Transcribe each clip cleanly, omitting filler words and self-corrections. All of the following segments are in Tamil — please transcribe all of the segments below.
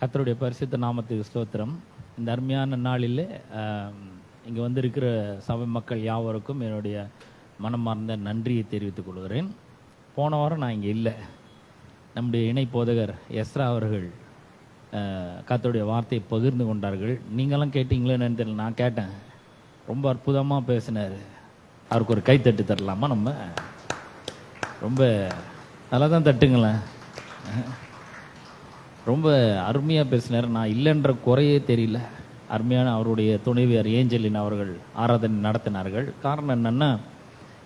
கர்த்தருடைய பரிசுத்த நாமத்துக்கு ஸ்தோத்திரம். இந்த அருமையான நாளில் இங்கே வந்திருக்கிற சபை மக்கள் யாவருக்கும் என்னுடைய மனமார்ந்த நன்றியை தெரிவித்துக் கொள்கிறேன். போன வாரம் நான் இங்கே இல்லை. நம்முடைய இணை போதகர் எஸ்ரா அவர்கள் கர்த்தருடைய வார்த்தையை பகிர்ந்து கொண்டார்கள். நீங்களாம் கேட்டீங்களேன்னு தெரியல, நான் கேட்டேன். ரொம்ப அற்புதமாக பேசினார். அவருக்கு ஒரு கைத்தட்டு தரலாமா? நம்ம ரொம்ப நல்லா தான் தட்டுங்களேன். ரொம்ப அருமையாக பேசினார். நான் இல்லைன்ற குறையே தெரியல. அருமையான அவருடைய துணைவியார் ஏஞ்சலின் அவர்கள் ஆராதனை நடத்தினார்கள். காரணம் என்னென்னா,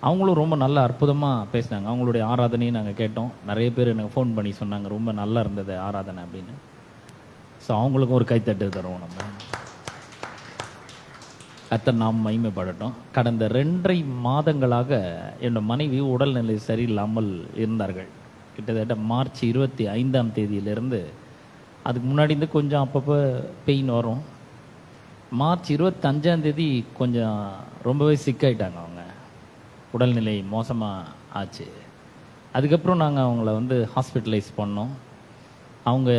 அவங்களும் ரொம்ப நல்ல அற்புதமாக பேசினாங்க. அவங்களுடைய ஆராதனையை நாங்கள் கேட்டோம். நிறைய பேர் எனக்கு ஃபோன் பண்ணி சொன்னாங்க, ரொம்ப நல்லா இருந்தது ஆராதனை அப்படின்னு. ஸோ அவங்களுக்கும் ஒரு கைத்தட்டு தருவோம். நம்ம கர்த்தர் நாம் மகிமைப்படட்டும். கடந்த 2.5 மாதங்களாக என்னோட மனைவி உடல்நிலை சரியில்லாமல் இருந்தார்கள். கிட்டத்தட்ட மார்ச் 25ஆம் தேதியிலிருந்து, அதுக்கு முன்னாடி இருந்து கொஞ்சம் அப்பப்போ பெயின் வரும். மார்ச் 25ஆம் தேதி கொஞ்சம் ரொம்பவே சிக்காயிட்டாங்க. அவங்க உடல்நிலை மோசமாக ஆச்சு. அதுக்கப்புறம் நாங்கள் அவங்கள ஹாஸ்பிட்டலைஸ் பண்ணோம். அவங்க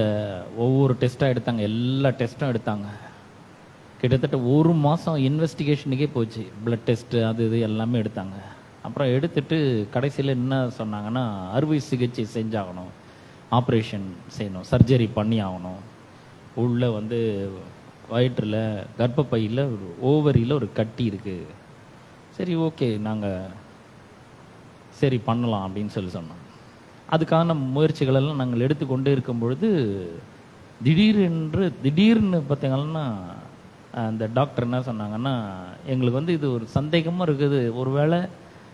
ஒவ்வொரு டெஸ்ட்டாக எடுத்தாங்க, எல்லா டெஸ்ட்டும் எடுத்தாங்க. கிட்டத்தட்ட 1 மாதம் இன்வெஸ்டிகேஷனுக்கே போச்சு. பிளட் டெஸ்ட்டு அது இது எல்லாமே எடுத்தாங்க. அப்புறம் எடுத்துட்டு கடைசியில் என்ன சொன்னாங்கன்னா, அறுவை சிகிச்சை செஞ்சாகணும், ஆப்ரேஷன் செய்யணும், சர்ஜரி பண்ணி ஆகணும். உள்ளே வயிற்றில் கர்ப்பப்பையில் ஓவரியில் ஒரு கட்டி இருக்குது. சரி, ஓகே, நாங்கள் சரி பண்ணலாம் அப்படின்னு சொன்னோம். அதுக்கான முயற்சிகளெல்லாம் நாங்கள் எடுத்துக்கொண்டே இருக்கும் பொழுது திடீர்னு பார்த்தீங்கன்னா அந்த டாக்டர் என்ன சொன்னாங்கன்னா, எங்களுக்கு இது ஒரு சந்தேகமாக இருக்குது, ஒருவேளை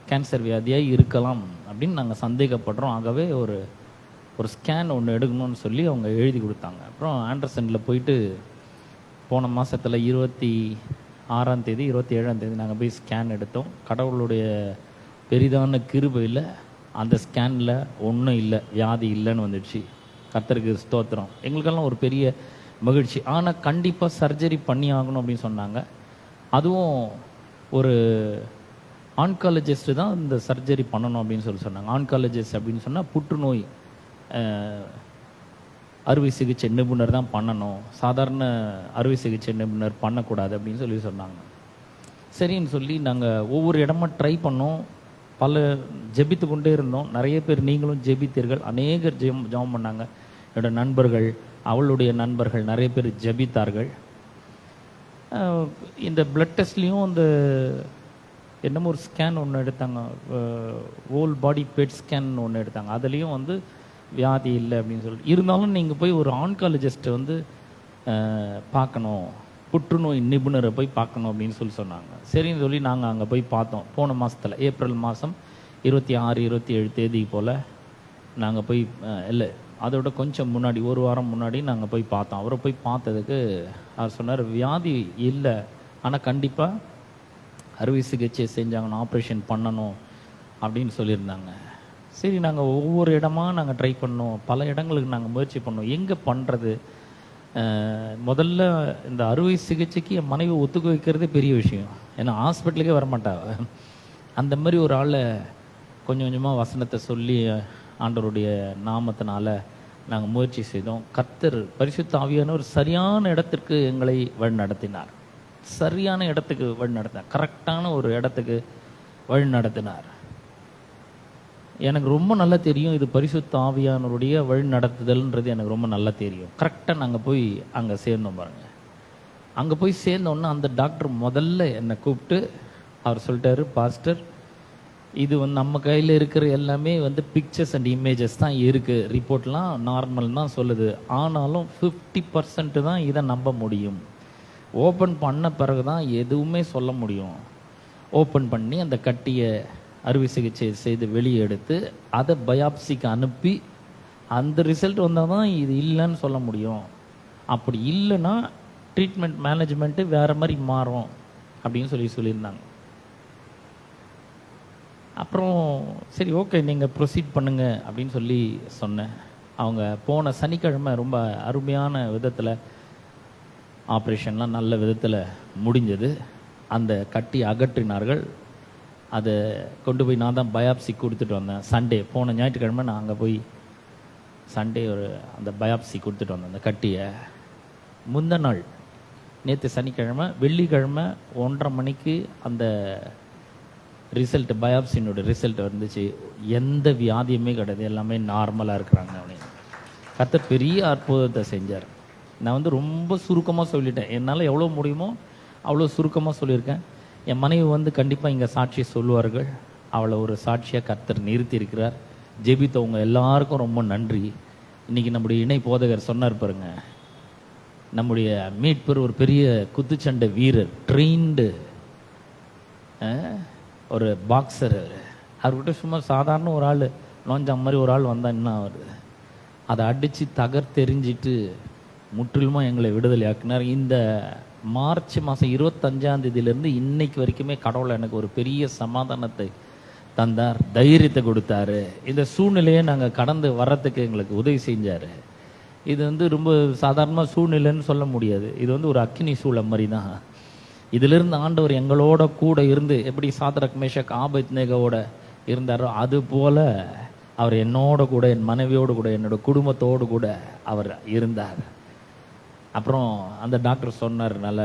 கேன்சர் வியாதியாக இருக்கலாம் அப்படின்னு நாங்கள் சந்தேகப்படுறோம். ஆகவே ஒரு ஸ்கேன் ஒன்று எடுக்கணும்னு சொல்லி அவங்க எழுதி கொடுத்தாங்க. அப்புறம் ஆண்டர்சனில் போயிட்டு போன மாதத்தில் 26ஆம் தேதி 27ஆம் தேதி நாங்கள் போய் ஸ்கேன் எடுத்தோம். கடவுளுடைய பெரிதான கிருபையில் அந்த ஸ்கேனில் ஒன்றும் இல்லை, வியாதி இல்லைன்னு வந்துடுச்சு. கர்த்தருக்கு ஸ்தோத்திரம். எங்களுக்கெல்லாம் ஒரு பெரிய மகிழ்ச்சி. ஆனால் கண்டிப்பாக சர்ஜரி பண்ணி ஆகணும் அப்படின்னு சொன்னாங்க. அதுவும் ஒரு ஆன்காலஜிஸ்ட்டு தான் இந்த சர்ஜரி பண்ணணும் அப்படின்னு சொன்னாங்க. ஆன்காலஜிஸ்ட் அப்படின்னு சொன்னால் புற்றுநோய் அறுவை சிகிச்சை நிபுணர் தான் பண்ணணும், சாதாரண அறுவை சிகிச்சை நிபுணர் பண்ணக்கூடாது அப்படின்னு சொன்னாங்க. சரின்னு சொல்லி நாங்கள் ஒவ்வொரு இடமா ட்ரை பண்ணோம். பல ஜெபித்து கொண்டே இருந்தோம். நிறைய பேர் நீங்களும் ஜெபித்தீர்கள். அநேகர் ஜெபம் பண்ணாங்க. என்னோட நண்பர்கள், அவளுடைய நண்பர்கள் நிறைய பேர் ஜெபித்தார்கள். இந்த பிளட் டெஸ்ட்லேயும் இந்த என்னமோ ஒரு ஸ்கேன் ஒன்று எடுத்தாங்க, ஹோல் பாடி பெட் ஸ்கேன் ஒன்று எடுத்தாங்க. அதுலேயும் வியாதி இல்லை அப்படின்னு சொல்லிட்டு, இருந்தாலும் நீங்கள் போய் ஒரு ஆன்காலஜிஸ்ட்டை பார்க்கணும், புற்றுநோய் நிபுணரை போய் பார்க்கணும் அப்படின்னு சொன்னாங்க. சரின்னு சொல்லி நாங்கள் அங்கே போய் பார்த்தோம். போன மாதத்தில் ஏப்ரல் மாதம் 26, 27 தேதி போல் நாங்கள் போய், இல்லை அதோட கொஞ்சம் முன்னாடி, ஒரு வாரம் முன்னாடி நாங்கள் போய் பார்த்தோம். அவரை போய் பார்த்ததுக்கு அவர் சொன்னார், வியாதி இல்லை, ஆனால் கண்டிப்பாக அறுவை சிகிச்சை செஞ்சாங்கன்னு, ஆப்ரேஷன் பண்ணணும் அப்படின்னு சொல்லியிருந்தாங்க. சரி, நாங்கள் ஒவ்வொரு இடமா நாங்கள் ட்ரை பண்ணோம். பல இடங்களுக்கு நாங்கள் முயற்சி பண்ணோம். எங்கே பண்ணுறது? முதல்ல இந்த அறுவை சிகிச்சைக்கு என் மனைவி ஒத்துக்க வைக்கிறதே பெரிய விஷயம். ஏன்னா ஹாஸ்பிட்டலுக்கே வரமாட்டாங்க. அந்த மாதிரி ஒரு ஆளை கொஞ்சம் கொஞ்சமாக வசனத்தை சொல்லி ஆண்டவருடைய நாமத்தினால நாங்கள் முயற்சி செய்தோம். கர்த்தர் பரிசுத்த ஆவியானவர் சரியான இடத்திற்கு எங்களை வழி நடத்தினார். சரியான இடத்துக்கு வழி நடத்தினார். கரெக்டான ஒரு இடத்துக்கு வழி நடத்தினார். எனக்கு ரொம்ப நல்லா தெரியும், இது பரிசுத்த ஆவியானவருடைய வழி நடத்துதல்ன்றது எனக்கு ரொம்ப நல்லா தெரியும். கரெக்டாக நாங்கள் போய் அங்கே சேர்ந்தோம் பாருங்க. அங்கே போய் சேர்ந்தோன்னா அந்த டாக்டர் முதல்ல என்னை கூப்பிட்டு அவர் சொல்லிட்டாரு, பாஸ்டர், இது நம்ம கையில் இருக்கிற எல்லாமே பிக்சர்ஸ் அண்ட் இமேஜஸ் தான் இருக்குது, ரிப்போர்ட்லாம் நார்மல் தான் சொல்லுது, ஆனாலும் 50% தான் இதை நம்ப முடியும். ஓப்பன் பண்ண பிறகு தான் எதுவுமே சொல்ல முடியும். ஓப்பன் பண்ணி அந்த கட்டியை அறுவை சிகிச்சை செய்து வெளியே எடுத்து அதை பயாப்சிக்கு அனுப்பி அந்த ரிசல்ட் வந்தால் தான் இது இல்லைன்னு சொல்ல முடியும். அப்படி இல்லைன்னா ட்ரீட்மெண்ட் மேனேஜ்மெண்ட்டு வேறு மாதிரி மாறும் அப்படின்னு சொல்லியிருந்தாங்க. அப்புறம் சரி, ஓகே, நீங்கள் ப்ரொசீட் பண்ணுங்க அப்படின்னு சொல்லி சொன்னேன். அவங்க போன சனிக்கிழமை ரொம்ப அருமையான விதத்தில் ஆப்ரேஷன்லாம் நல்ல விதத்தில் முடிஞ்சது. அந்த கட்டி அகற்றினார்கள். அதை கொண்டு போய் நான் தான் பயாப்சி கொடுத்துட்டு வந்தேன். சண்டே, போன ஞாயிற்றுக்கிழமை நான் அங்கே போய் சண்டே அந்த பயாப்சி கொடுத்துட்டு வந்தேன் அந்த கட்டியை. முந்த நாள் நேற்று சனிக்கிழமை, வெள்ளிக்கிழமை 1:30 மணிக்கு அந்த ரிசல்ட், பயாப்சினோட ரிசல்ட் வந்துச்சு. எந்த வியாதியுமே கிடையாது, எல்லாமே நார்மலாக இருக்கிறாங்க அப்படின்னு. கர்த்தர் பெரிய அற்புதத்தை செஞ்சார். நான் வந்து ரொம்ப சுருக்கமாக சொல்லிட்டேன், என்னால் எவ்வளோ முடியுமோ அவ்வளோ சுருக்கமாக சொல்லியிருக்கேன். என் மனைவி வந்து கண்டிப்பாக இங்கே சாட்சி சொல்லுவார்கள். அவளை ஒரு சாட்சியாக கர்த்தர் நிறுத்தி இருக்கிறார். ஜெபித்தவங்க எல்லாருக்கும் ரொம்ப நன்றி. இன்றைக்கி நம்முடைய இணை போதகர் சொன்னார் பாருங்க, நம்முடைய மீட்பர் ஒரு பெரிய குத்துச்சண்டை வீரர், ட்ரெயின்டு ஒரு பாக்ஸர். அவர்கிட்ட சும்மா சாதாரண ஒரு ஆள் நோஞ்சா மாதிரி ஒரு ஆள் வந்தால் என்ன ஆகுது, அதை அடித்து தகர்த்தெறிஞ்சிட்டு முற்றிலுமாக எங்களை விடுதலை ஆக்கினார். இந்த மார்ச் மாதம் 25ஆம் தேதியிலேருந்து இன்னைக்கு வரைக்குமே கடவுள் எனக்கு ஒரு பெரிய சமாதானத்தை தந்தார், தைரியத்தை கொடுத்தாரு. இந்த சூழ்நிலையை நாங்கள் கடந்து வர்றதுக்கு எங்களுக்கு உதவி செஞ்சார். இது வந்து ரொம்ப சாதாரணமாக சூழ்நிலைன்னு சொல்ல முடியாது. இது வந்து ஒரு அக்கினி சூழல் மாதிரி தான். இதிலிருந்து ஆண்டவர் எங்களோட கூட இருந்து எப்படி சாத்ராக் மேஷாக் ஆபேத்நேகோவோட இருந்தாரோ அது போல அவர் என்னோட கூட, என் மனைவியோடு கூட, என்னோட குடும்பத்தோடு கூட அவர் இருந்தார். அப்புறம் அந்த டாக்டர் சொன்னார், நல்ல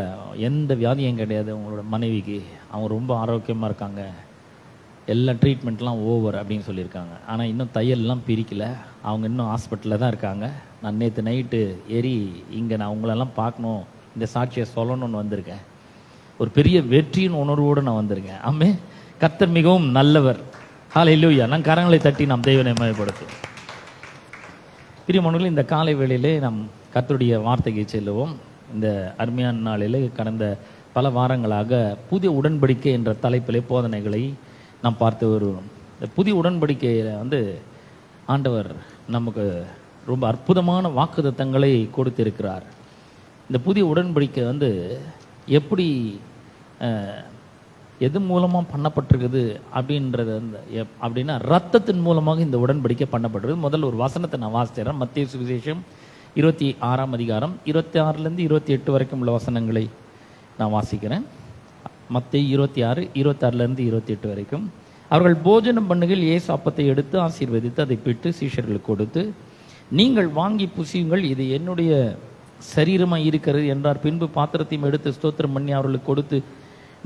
எந்த வியாதியும் கிடையாது உங்களோட மனைவிக்கு, அவங்க ரொம்ப ஆரோக்கியமாக இருக்காங்க, எல்லா ட்ரீட்மெண்ட்லாம் ஓவர் அப்படின்னு சொல்லியிருக்காங்க. ஆனால் இன்னும் தையல்லாம் பிரிக்கலை, அவங்க இன்னும் ஹாஸ்பிட்டலில் தான் இருக்காங்க. நான் நேற்று நைட்டு ஏறி இங்கே நான் உங்களெல்லாம் பார்க்கணும், இந்த சாட்சியை சொல்லணும்னு வந்திருக்கேன். ஒரு பெரிய வெற்றியின் உணர்வோடு நான் வந்திருக்கேன். ஆமே, கர்த்தர் மிகவும் நல்லவர். ஹல்லேலூயா. நான் கரங்களை தட்டி நாம் தேவனை மகிமைப்படுத்துவோம். பிரியமானவர்களே, இந்த காலை வேளையிலே நாம் கர்த்தருடைய வார்த்தைக்கு செல்லுவோம். இந்த அருமையான நாளிலே கடந்த பல வாரங்களாக புதிய உடன்படிக்கை என்ற தலைப்பிலே போதனைகளை நாம் பார்த்து வருவோம். இந்த புதிய உடன்படிக்கையில் வந்து ஆண்டவர் நமக்கு ரொம்ப அற்புதமான வாக்குத்தத்தங்களை கொடுத்திருக்கிறார். இந்த புதிய உடன்படிக்கை வந்து எப்படி எது மூலமாக பண்ணப்பட்டிருக்குது அப்படின்றது அப்படின்னா ரத்தத்தின் மூலமாக இந்த உடன்படிக்கை பண்ணப்பட்டிருக்கு. முதல்ல ஒரு வசனத்தை நான் வாசித்தேன். மத்தேயு சுவிசேஷம் 26ஆம் அதிகாரம் 26லேருந்து 28 வரைக்கும் உள்ள வசனங்களை நான் வாசிக்கிறேன். மத்தேயு 26, 26லேருந்து 28 வரைக்கும். அவர்கள் போஜனம் பண்ணுகையில் இயேசு அப்பத்தை எடுத்து ஆசீர்வதித்து அதை பிட்டு சீஷர்களுக்கு கொடுத்து, நீங்கள் வாங்கி புசியுங்கள், இது என்னுடைய சரீரமாக இருக்கிறது என்றார். பின்பு பாத்திரத்தையும் எடுத்து ஸ்தோத்திரம் பண்ணி அவர்களுக்கு கொடுத்து,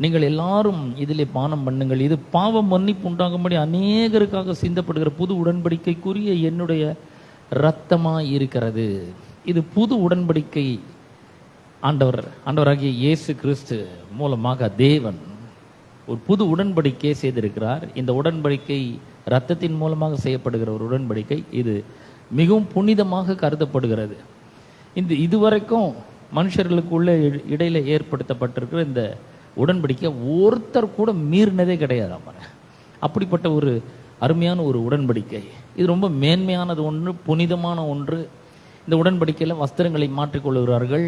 நீங்கள் எல்லாரும் இதிலே பானம் பண்ணுங்கள், இது பாவம் மன்னிப்பு உண்டாகும்படி அநேகருக்காக சிந்தப்படுகிற புது உடன்படிக்கைக்குரிய என்னுடைய இரத்தமாய் இருக்கிறது. இது புது உடன்படிக்கை. ஆண்டவராகிய இயேசு கிறிஸ்து மூலமாக தேவன் ஒரு புது உடன்படிக்கையை செய்திருக்கிறார். இந்த உடன்படிக்கை இரத்தத்தின் மூலமாக செய்யப்படுகிற ஒரு உடன்படிக்கை. இது மிகவும் புனிதமாக கருதப்படுகிறது. இந்த இதுவரைக்கும் மனுஷர்களுக்குள்ள இடையில ஏற்படுத்தப்பட்டிருக்கிற இந்த உடன்படிக்கை ஒருத்தர் கூட மீறினதே கிடையாது. அப்படிப்பட்ட ஒரு அருமையான ஒரு உடன்படிக்கை. இது ரொம்ப மேன்மையானது ஒன்று, புனிதமான ஒன்று. இந்த உடன்படிக்கையில் வஸ்திரங்களை மாற்றிக்கொள்கிறார்கள்,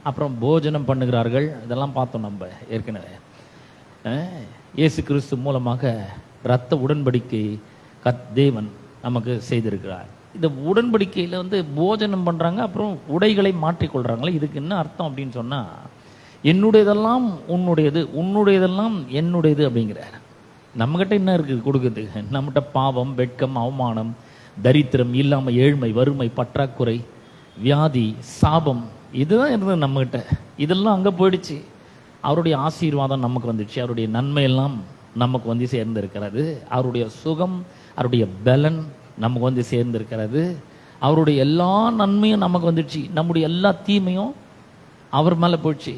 அப்புறம் போஜனம் பண்ணுகிறார்கள். இதெல்லாம் பார்த்தோம் நம்ம ஏற்கனவே. இயேசு கிறிஸ்து மூலமாக இரத்த உடன்படிக்கை தேவன் நமக்கு செய்திருக்கிறார். இந்த உடன்படிக்கையில் வந்து போஜனம் பண்ணுறாங்க, அப்புறம் உடைகளை மாற்றிக்கொள்கிறாங்களே. இதுக்கு என்ன அர்த்தம் அப்படின்னு சொன்னால், என்னுடையதெல்லாம் உன்னுடையது, உன்னுடையதெல்லாம் என்னுடையது அப்படிங்கிறார். நம்மகிட்ட என்ன இருக்குது கொடுக்குறது? நம்மகிட்ட பாவம், வெட்கம், அவமானம், தரித்திரம், இல்லாமல் ஏழ்மை, வறுமை, பற்றாக்குறை, வியாதி, சாபம், இதுதான் இருந்தது நம்மகிட்ட. இதெல்லாம் அங்கே போயிடுச்சு. அவருடைய ஆசீர்வாதம் நமக்கு வந்துடுச்சு. அவருடைய நன்மையெல்லாம் நமக்கு வந்து சேர்ந்திருக்கிறது. அவருடைய சுகம், அவருடைய பலன் நமக்கு வந்து சேர்ந்திருக்கிறது. அவருடைய எல்லா நன்மையும் நமக்கு வந்துடுச்சு. நம்முடைய எல்லா தீமையும் அவர் மேலே போயிடுச்சு.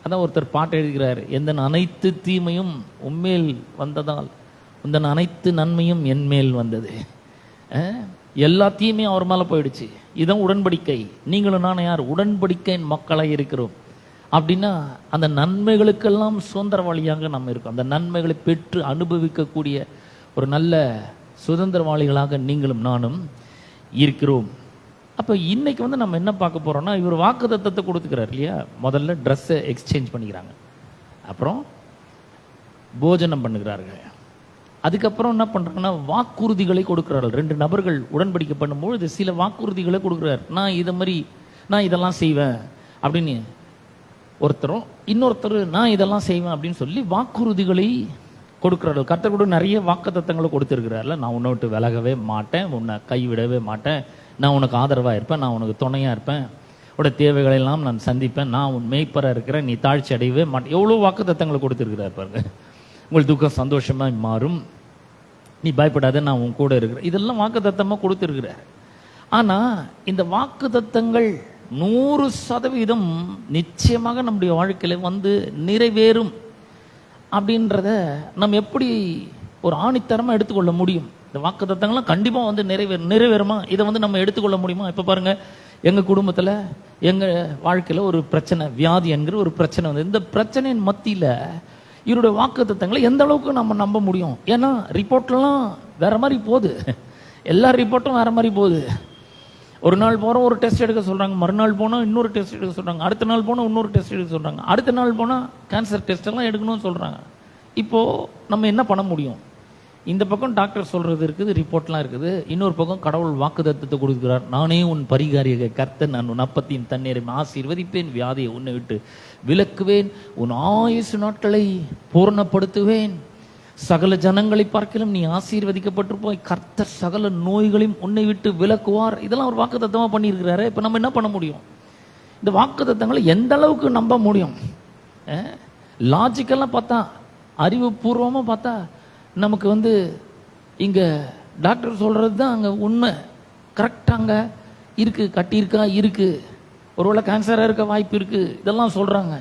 அதான் ஒருத்தர் பாட்டு எழுதுகிறார், எந்த அனைத்து தீமையும் உண்மையில் வந்ததால் உந்தன் அனைத்து நன்மையும் என் மேல் வந்தது. எல்லா தீமையும் அவர் மேலே போயிடுச்சு. இதுதான் உடன்படிக்கை. நீங்களும் நானும் யார்? உடன்படிக்கையின் மக்களாக இருக்கிறோம். அப்படின்னா அந்த நன்மைகளுக்கெல்லாம் சுதந்திரவாளியாக நம்ம இருக்கோம். அந்த நன்மைகளை பெற்று அனுபவிக்கக்கூடிய ஒரு நல்ல சுதந்திரவாளிகளாக நீங்களும் நானும் இருக்கிறோம். அப்போ இன்னைக்கு வந்து நம்ம என்ன பார்க்க போறோம்னா, இவர் வாக்குத்தத்தத்தை கொடுத்துக்கிறார் இல்லையா? முதல்ல ட்ரெஸ்ஸை எக்ஸ்சேஞ்ச் பண்ணிக்கிறாங்க, அப்புறம் போஜனம் பண்ணுகிறார்கள், அதுக்கப்புறம் என்ன பண்றாங்கன்னா வாக்குறுதிகளை கொடுக்கிறார்கள். 2 நபர்கள் உடன்படிக்கை பண்ணும்போது சில வாக்குறுதிகளை கொடுக்குறார். நான் இதை மாதிரி நான் இதெல்லாம் செய்வேன் அப்படின்னு ஒருத்தரும், இன்னொருத்தர் நான் இதெல்லாம் செய்வேன் அப்படின்னு சொல்லி வாக்குறுதிகளை கொடுக்கிறார்கள். கர்த்தர் கூட நிறைய வாக்குத்தத்தங்களை கொடுத்திருக்கிறார்ல. நான் உன்னை விட்டு விலகவே மாட்டேன், உன்னை கைவிடவே மாட்டேன், நான் உனக்கு ஆதரவாக இருப்பேன், நான் உனக்கு துணையாக இருப்பேன், உடைய தேவைகளை எல்லாம் நான் சந்திப்பேன், நான் உன் மேய்ப்பராக இருக்கிறேன், நீ தாழ்ச்சி அடையவே மாட்டேன். எவ்வளோ வாக்குத்தத்தங்களை கொடுத்துருக்கிறார் பாருங்க. உங்கள் துக்கம் சந்தோஷமாக மாறும், நீ பயப்படாத, நான் உன் கூட இருக்கிறேன். இதெல்லாம் வாக்குத்தத்தமாக கொடுத்துருக்கிறார். ஆனால் இந்த வாக்குத்தத்தங்கள் 100% நிச்சயமாக நம்முடைய வாழ்க்கையில் வந்து நிறைவேறும் அப்படின்றத நம்ம எப்படி ஒரு ஆணித்தரமாக எடுத்துக்கொள்ள முடியும்? இந்த வாக்குத்தத்தங்கள்லாம் கண்டிப்பாக வந்து நிறைவேறுமா? இதை வந்து நம்ம எடுத்துக்கொள்ள முடியுமா? இப்போ பாருங்கள், எங்கள் குடும்பத்தில் எங்கள் வாழ்க்கையில் ஒரு பிரச்சனை, வியாதி என்கிற ஒரு பிரச்சனை வந்து, இந்த பிரச்சனையின் மத்தியில் இவருடைய வாக்குத்தத்தங்களை எந்த அளவுக்கு நம்ம நம்ப முடியும்? ஏன்னா ரிப்போர்ட்லாம் வேற மாதிரி போகுது, எல்லா ரிப்போர்ட்டும் வேற மாதிரி போகுது. ஒரு நாள் போகிறோம், ஒரு டெஸ்ட் எடுக்க சொல்கிறாங்க, மறுநாள் போனால் இன்னொரு டெஸ்ட் எடுக்க சொல்கிறாங்க, அடுத்த நாள் போனால் இன்னொரு டெஸ்ட் எடுக்க சொல்கிறாங்க, அடுத்த நாள் போனால் கேன்சர் டெஸ்ட் எல்லாம் எடுக்கணும்னு சொல்கிறாங்க. இப்போது நம்ம என்ன பண்ண முடியும்? இந்த பக்கம் டாக்டர் சொல்கிறது இருக்குது, ரிப்போர்ட்லாம் இருக்குது, இன்னொரு பக்கம் கடவுள் வாக்குத்தத்தத்தை கொடுக்கிறார். நானே உன் பரிகாரியை கர்த்தர், நான் உன் அப்பத்தின் தண்ணீரை ஆசீர்வதிப்பேன், வியாதியை உன்னை விட்டு விலக்குவேன், உன் ஆயுசு நாட்களை பூரணப்படுத்துவேன், சகல ஜனங்களை பார்க்கலும் நீ ஆசீர்வதிக்கப்பட்டிருப்பாய், கர்த்தர் சகல நோய்களையும் உன்னை விட்டு விலக்குவார். இதெல்லாம் ஒரு வாக்குத்தத்தமாக பண்ணியிருக்கிறாரு. இப்போ நம்ம என்ன பண்ண முடியும்? இந்த வாக்குத்தத்தங்களை எந்த அளவுக்கு நம்ப முடியும்? லாஜிக்கெல்லாம் பார்த்தா, அறிவுபூர்வமாக பார்த்தா நமக்கு வந்து இங்கே டாக்டர் சொல்கிறது தான் அங்கே உண்மை, கரெக்டாக அங்கே இருக்குது, கட்டியிருக்கா இருக்குது, ஒருவேளை கேன்சராக இருக்க வாய்ப்பு இருக்குது, இதெல்லாம் சொல்கிறாங்க.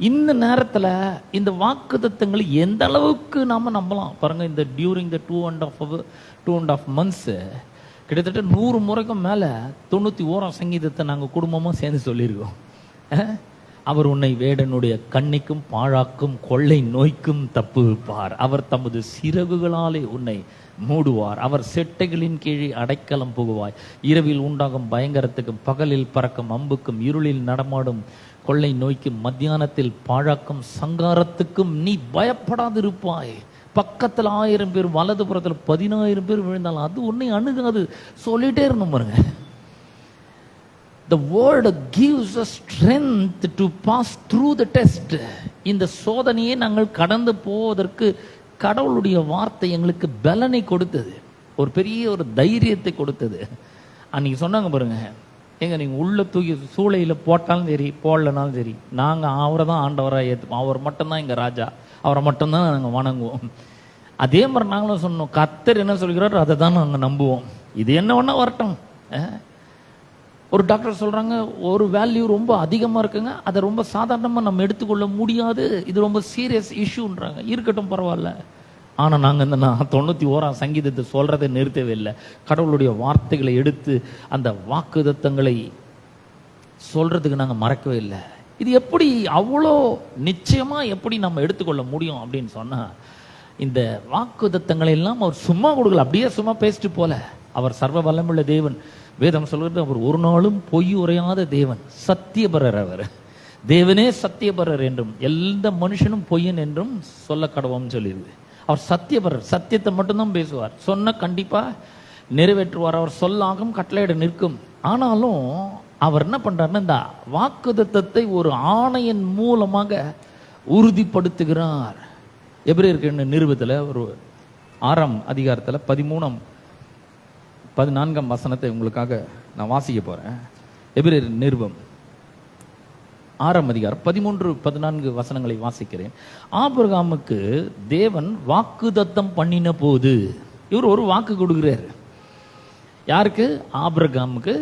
இந்த நேரத்தில் இந்த வாக்குத்தத்தங்களை எந்த அளவுக்கு நாம் நம்பலாம் பாருங்கள். இந்த டியூரிங் த 2.5 months கிட்டத்தட்ட 100 முறைக்கும் மேலே 91 சங்கீதத்தை நாங்கள் குடும்பமாக சேர்ந்து சொல்லியிருக்கோம். அவர் உன்னை வேடனுடைய கண்ணிக்கும் பாழாக்கும் கொள்ளை நோய்க்கும் தப்புவிப்பார், அவர் தமது சிறகுகளாலே உன்னை மூடுவார், அவர் செட்டைகளின் கீழே அடைக்கலம் புகுவாய், இரவில் உண்டாகும் பயங்கரத்துக்கும் பகலில் பறக்கும் அம்புக்கும் இருளில் நடமாடும் கொள்ளை நோய்க்கும் மத்தியானத்தில் பாழாக்கும் சங்காரத்துக்கும் நீ பயப்படாதிருப்பாய். பக்கத்தில் 1000 பேர், வலது புறத்தில் 10,000 பேர் விழுந்தாலும் அது உன்னை அணுகாது. சொல்லிட்டே இருந்தோம் பாருங்க. The word gives us strength to pass through the test. இந்த சோதனையை நாங்கள் கடந்து போவதற்கு கடவுளுடைய வார்த்தை எங்களுக்கு பலனை கொடுத்தது, ஒரு பெரிய ஒரு தைரியத்தை கொடுத்தது. அன்னைக்கு சொன்னாங்க பாருங்க, எங்க நீங்கள் உள்ள தூக்கி சூளையில் போட்டாலும் சரி போடலனாலும் சரி, நாங்கள் அவரை தான் ஆண்டவராக ஏற்றுப்போம், அவர் மட்டும்தான் எங்கள் ராஜா, அவரை மட்டும்தான் நாங்கள் வணங்குவோம். அதே மாதிரி நாங்களும் சொன்னோம், கர்த்தர் என்ன சொல்கிறாரோ அதை தான் நாங்கள் நம்புவோம், இது என்ன வேணா வரட்டும். ஒரு டாக்டர் சொல்கிறாங்க ஒரு வேல்யூ ரொம்ப அதிகமாக இருக்குங்க, அதை ரொம்ப சாதாரணமாக நம்ம எடுத்துக்கொள்ள முடியாது, இது ரொம்ப சீரியஸ் இஷ்யூன்றாங்க. இருக்கட்டும், பரவாயில்ல. ஆனால் நாங்கள் இந்த 91 சங்கீதத்தை சொல்கிறதை நிறுத்தவே இல்லை. கடவுளுடைய வார்த்தைகளை எடுத்து அந்த வாக்குத்தத்தங்களை சொல்கிறதுக்கு நாங்கள் மறக்கவே இல்லை. இது எப்படி அவ்வளோ நிச்சயமாக எப்படி நம்ம எடுத்துக்கொள்ள முடியும் அப்படின்னு சொன்னால், இந்த வாக்குத்தத்தங்களை எல்லாம் அவர் சும்மா கொடுக்கல, அப்படியே சும்மா பேசிட்டு போல. அவர் சர்வ வல்லமுள்ள தேவன். வேதம் சொல்கிறது அவர் ஒரு நாளும் பொய் உரையாத தேவன், சத்தியபரர். அவர் தேவனே சத்தியபரர் என்றும் எந்த மனுஷனும் பொய்யன் என்றும் சொல்ல கடவும்னு சொல்லிடுது. அவர் சத்தியபரர், சத்தியத்தை மட்டும்தான் பேசுவார், சொன்ன கண்டிப்பா நிறைவேற்றுவார், அவர் சொல்லாகும் கட்டளையிட நிற்கும். ஆனாலும் அவர் என்ன பண்றாருன்னா, இந்த வாக்குத்தத்தத்தை ஒரு ஆணையின் மூலமாக உறுதிப்படுத்துகிறார். எபிரேயருக்கு நிருபத்தில் ஒரு 6ஆம் அதிகாரத்தில் 13-14 வசனத்தை உங்களுக்காக நான் வாசிக்க போறேன். எபிரேயர் நிருபம் 6ஆம் அதிகாரம் 13-14 வசனங்களை வாசிக்கிறேன். ஆபிரகாமுக்கு தேவன் வாக்குத்தத்தம் பண்ணின போது, இவர் ஒரு வாக்கு கொடுக்கிறார். யாருக்கு? ஆபிரகாமுக்கு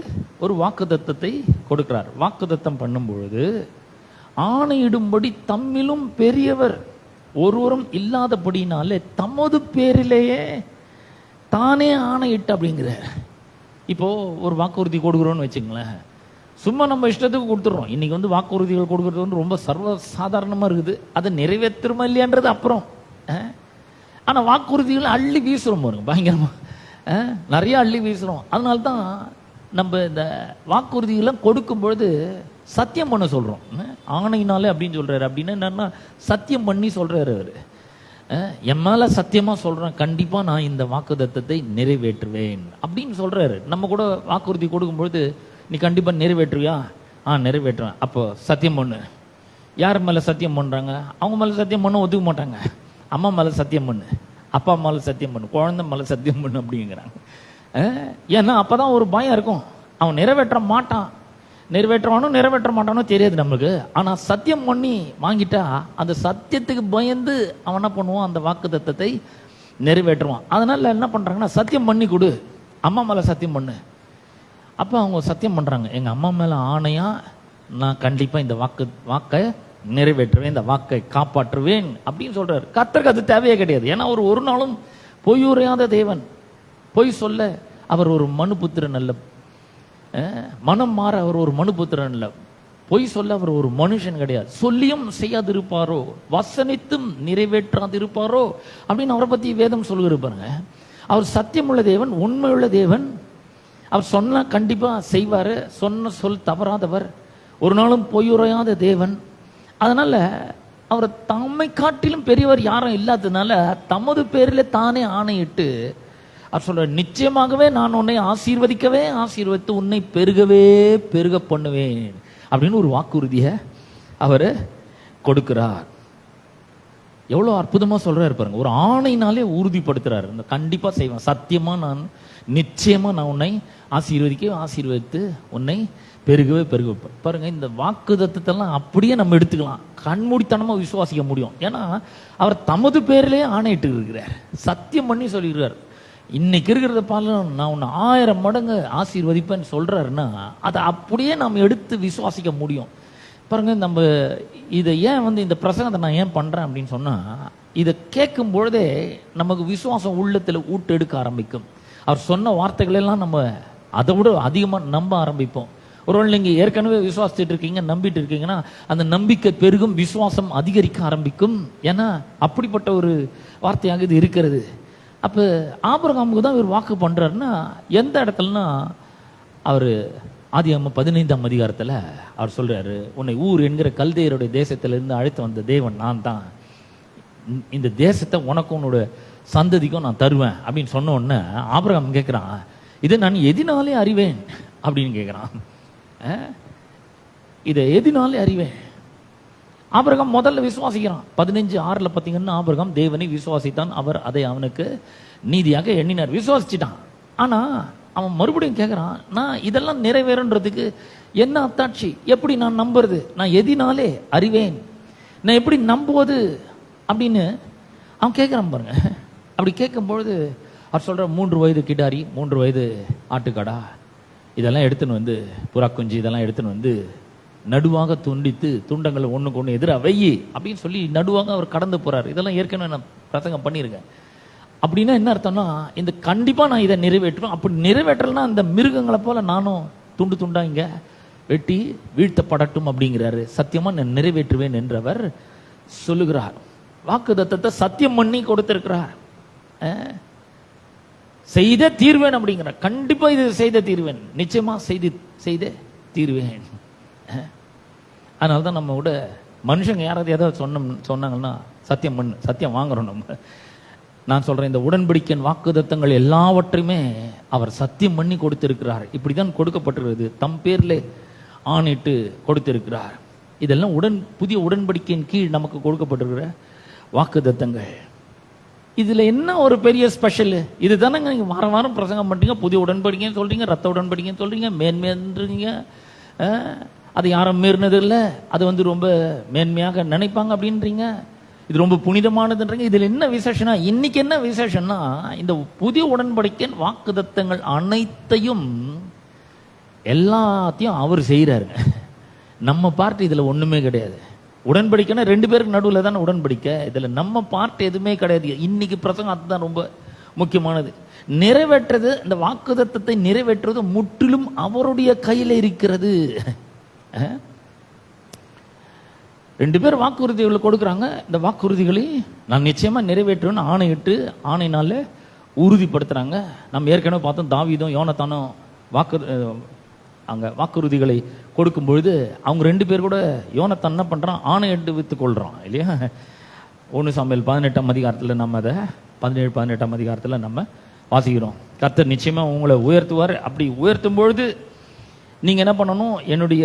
ஒரு வாக்குத்தத்தத்தை கொடுக்கிறார். வாக்குத்தத்தம் பண்ணும் பொழுது, ஆணையிடும்படி தம்மிலும் பெரியவர் ஒருவரும் இல்லாதபடினாலே தமது பேரிலேயே தானே ஆணையிட்டு அப்படிங்கிறார். இப்போ ஒரு வாக்குறுதி கொடுக்குறோன்னு வச்சுங்களேன், சும்மா நம்ம இஷ்டத்துக்கு கொடுத்துட்றோம். இன்னைக்கு வந்து வாக்குறுதிகள் கொடுக்கறது வந்து ரொம்ப சர்வ சாதாரணமாக இருக்குது. அதை நிறைவேற்றுமா இல்லையான்றது அப்புறம். ஆனால் வாக்குறுதிகள் அள்ளி வீசுகிறோம் பாருங்க, பயங்கரமாக நிறைய அள்ளி வீசுகிறோம். அதனால தான் நம்ம இந்த வாக்குறுதிகளை கொடுக்கும் பொழுது சத்தியம் பண்ண சொல்கிறோம். ஆணையினாலே அப்படின்னு சொல்கிறாரு. அப்படின்னா என்னன்னா, சத்தியம் பண்ணி சொல்கிறாரு அவர். என் மேலே சத்தியமாக சொல்கிறேன், கண்டிப்பாக நான் இந்த வாக்குத்தத்தத்தை நிறைவேற்றுவேன் அப்படின்னு சொல்கிறாரு. நம்ம கூட வாக்குறுதி கொடுக்கும்பொழுது, நீ கண்டிப்பாக நிறைவேற்றுவியா? நிறைவேற்றுவேன். அப்போ சத்தியம் பண்ணு. யார் மேலே சத்தியம் பண்ணுறாங்க? அவங்க மேலே சத்தியம் பண்ண ஒத்துக்க மாட்டாங்க. அம்மா மேலே சத்தியம் பண்ணு, அப்பா மேலே சத்தியம் பண்ணு, குழந்தை மேலே சத்தியம் பண்ணு அப்படிங்கிறாங்க. ஏன்னா அப்போ தான் ஒரு பயம் இருக்கும், அவன் நிறைவேற்ற மாட்டான். நிறைவேற்றுவானோ நிறைவேற்ற மாட்டானோ தெரியாது நமக்கு. ஆனால் சத்தியம் பண்ணி வாங்கிட்டா அந்த சத்தியத்துக்கு பயந்து அவன் என்ன பண்ணுவான், அந்த வாக்குத்தத்தத்தை நிறைவேற்றுவான். அதனால என்ன பண்ணுறாங்கன்னா, சத்தியம் பண்ணி கொடு, அம்மா மேலே சத்தியம் பண்ணு. அப்போ அவங்க சத்தியம் பண்ணுறாங்க, எங்கள் அம்மா மேலே ஆணையாக நான் கண்டிப்பாக இந்த வாக்கை நிறைவேற்றுவேன், இந்த வாக்கை காப்பாற்றுவேன் அப்படின்னு சொல்கிறார். கர்த்தருக்கு அது தேவையே கிடையாது. ஏன்னா அவர் ஒரு நாளும் பொய் உரையாத தேவன். பொய் சொல்ல அவர் ஒரு மனுபுத்திரன் அல்ல, மனம் மாற அவர் ஒரு மனுபுத்திரன் அல்ல, பொய் சொல்ல அவர் ஒரு மனுஷன் கிடையாது. சொல்லியும் செய்யாதிருப்பாரோ, வசனித்தும் நிறைவேற்றாதிருப்பாரோ அப்படின்னு அவரை பற்றி வேதம் சொல்லியிருப்பாருங்க. அவர் சத்தியமுள்ள தேவன், உண்மையுள்ள தேவன். அவர் சொன்ன கண்டிப்பாக செய்வார், சொன்ன சொல் தவறாதவர், ஒரு நாளும் பொய்யுரையாத தேவன். அதனால அவர் தம்மை காட்டிலும் பெரியவர் யாரும் இல்லாததுனால தமது பேரில் தானே ஆணையிட்டு அவர் சொல்ற, நிச்சயமாகவே நான் உன்னை ஆசீர்வதித்து உன்னை பெருக பண்ணுவேன் அப்படின்னு ஒரு வாக்குறுதியை அவர் கொடுக்கிறார். எவ்வளோ அற்புதமா சொல்றாரு பாருங்க. ஒரு ஆணையினாலே உறுதிப்படுத்துறாரு, இந்த கண்டிப்பா செய்வேன், சத்தியமா நான் நிச்சயமா நான் உன்னை ஆசீர்வதித்து உன்னை பெருகவே பாருங்க. இந்த வாக்குத்தத்தெல்லாம் அப்படியே நம்ம எடுத்துக்கலாம், கண்மூடித்தனமா விசுவாசிக்க முடியும். ஏன்னா அவர் தமது பேரிலே ஆணையிட்டு இருக்கிறார், சத்தியம் பண்ணி சொல்லிடுறார். இன்னைக்கு இருக்கிறத பால நான் உன்னை 1000 மடங்கு ஆசீர்வதிப்பேன்னு சொல்றாருன்னா அதை அப்படியே நாம் எடுத்து விசுவாசிக்க முடியும். பாருங்க, நம்ம இதை ஏன் இந்த பிரசங்கத்தை நான் ஏன் பண்றேன் அப்படின்னு சொன்னா, இதை கேட்கும் பொழுதே நமக்கு விசுவாசம் உள்ளத்தில் ஊட்டு எடுக்க ஆரம்பிக்கும். அவர் சொன்ன வார்த்தைகள் எல்லாம் நம்ம அதை விட அதிகமாக நம்ப ஆரம்பிப்போம். ஒருவேளை நீங்கள் ஏற்கனவே விசுவாசிச்சுட்டு இருக்கீங்க, நம்பிட்டு இருக்கீங்கன்னா அந்த நம்பிக்கை பெருகும், விசுவாசம் அதிகரிக்க ஆரம்பிக்கும். ஏன்னா அப்படிப்பட்ட ஒரு வார்த்தையாக இது இருக்கிறது. அப்போ ஆபிரகாமுக்கு தான் இவர் வாக்கு பண்ணுறாருன்னா எந்த இடத்துலனா, அவர் ஆதியாகமம் 15ஆம் அதிகாரத்தில் அவர் சொல்கிறாரு, உன்னை ஊர் என்கிற கல்தேயருடைய தேசத்திலிருந்து அழைத்து வந்த தேவன் நான் தான், இந்த தேசத்தை உனக்கும் உன்னோட சந்ததிக்கும் நான் தருவேன் அப்படின்னு சொன்ன உடனே ஆபிரகாம் கேட்குறான், இதை நான் எதினாலே அறிவேன் அப்படின்னு கேட்குறான். இதை எதினாலே அறிவேன்? ஆபிரகாம் முதல்ல விசுவாசிக்கிறான். 15:6 பார்த்தீங்கன்னா, ஆபிரகாம் தேவனை விசுவாசித்தான், அவர் அதை அவனுக்கு நீதியாக எண்ணினார். விசுவாசிச்சிட்டான். ஆனா அவன் மறுபடியும் கேட்கிறான், நான் இதெல்லாம் நிறைவேறன்றதுக்கு என்ன அத்தாட்சி, எப்படி நான் நம்புறது, நான் எதினாலே அறிவேன், நான் எப்படி நம்புவது அப்படின்னு அவன் கேட்கிறான் பாருங்க. அப்படி கேட்கும்பொழுது அவர் சொல்ற, 3 வயது கிடாரி, 3 வயது ஆட்டுக்கடா, இதெல்லாம் எடுத்துன்னு வந்து, புறா குஞ்சு இதெல்லாம் எடுத்துன்னு வந்து நடுவாக துண்டித்து துண்டங்களை ஒண்ணுக்கு ஒண்ணு எதிராக வெயி அப்படின்னு சொல்லி நடுவாக அவர் கடந்து போறாரு. இதெல்லாம் ஏற்கனவே நான் பிரசங்கம் பண்ணியிருக்கேன். அப்படின்னா என்ன அர்த்தம்னா, இந்த கண்டிப்பா நான் இதை நிறைவேற்றுவேன், அப்படி நிறைவேற்றலன்னா அந்த மிருகங்களை போல நானும் துண்டு துண்டா இங்க வெட்டி வீழ்த்தப்படட்டும் அப்படிங்கிறாரு. சத்தியமா நான் நிறைவேற்றுவேன் என்றவர் சொல்லுகிறார். வாக்குத்தத்தத்தை சத்தியம் பண்ணி கொடுத்திருக்கிறார். செய்த தீர்வேன் அப்படிங்கிறார். கண்டிப்பா இது செய்த தீர்வேன், நிச்சயமா செய்த தீர்வேன். அதனால்தான் நம்ம விட மனுஷங்க யாராவது ஏதாவது சொன்னாங்கன்னா சத்தியம் பண்ணு, சத்தியம் வாங்குறோம் நம்ம. நான் சொல்றேன், இந்த உடன்படிக்கையின் வாக்குத்தத்தங்கள் எல்லாவற்றையுமே அவர் சத்தியம் பண்ணி கொடுத்திருக்கிறார். இப்படிதான் கொடுக்கப்பட்டிருக்கிறது, தம் பேர்ல ஆணிட்டு கொடுத்திருக்கிறார். இதெல்லாம் புதிய உடன்படிக்கையின் கீழ் நமக்கு கொடுக்கப்பட்டிருக்கிற வாக்குத்தத்தங்கள். இதுல என்ன ஒரு பெரிய ஸ்பெஷல்? இது தானங்க நீங்க வாரம் வாரம் பிரசங்கம் பண்றீங்க, புதிய உடன்படிக்கைன்னு சொல்றீங்க, ரத்த உடன்படிக்கைன்னு சொல்றீங்க, மேன்மைன்றீங்க. அது யாரும் மீறினது இல்லை, அது ரொம்ப மேன்மையாக நினைப்பாங்க அப்படின்றீங்க, இது ரொம்ப புனிதமானதுன்றீங்க. இதுல என்ன விசேஷனா, இன்னைக்கு என்ன விசேஷம்னா, இந்த புதிய உடன்படிக்கையின் வாக்குத்தத்தங்கள் அனைத்தையும் எல்லாத்தையும் அவர் செய்யறாருங்க. நம்ம பார்ட் இதுல ஒண்ணுமே கிடையாது. உடன்படிக்கைன்னா 2 பேருக்கு நடுவில் தானே உடன்படிக்கை, இதுல நம்ம பார்ட் எதுவுமே கிடையாது. இன்னைக்கு பிரசங்கம் அதுதான் ரொம்ப முக்கியமானது. நிறைவேற்றது, இந்த வாக்குத்தத்தத்தை நிறைவேற்றுவது முற்றிலும் அவருடைய கையில இருக்கிறது. 2 பேர் வாக்குறுதிகளை கொடுக்குறாங்க. இந்த வாக்குறுதிகளை நான் நிச்சயமா நிறைவேற்றுவேன்னு ஆணையிட்டு ஆணையினால உறுதிப்படுத்துறாங்க. நம்ம ஏற்கனவே பார்த்தோம், தாவீதும் யோனத்தானும் வாக்குறுதிகளை கொடுக்கும் பொழுது அவங்க 2 பேர் கூட யோனத்தான் என்ன பண்றான், ஆணையிட்டு வித்துக் கொள்றான் இல்லையா. 1 சாமுவேல் 18ஆம் அதிகாரத்தில் நம்ம அதை 17-18ஆம் அதிகாரத்தில் நம்ம வாசிக்கிறோம். கர்த்தர் நிச்சயமா உங்களை உயர்த்துவார். அப்படி உயர்த்தும் பொழுது நீங்க என்ன பண்ணணும், என்னுடைய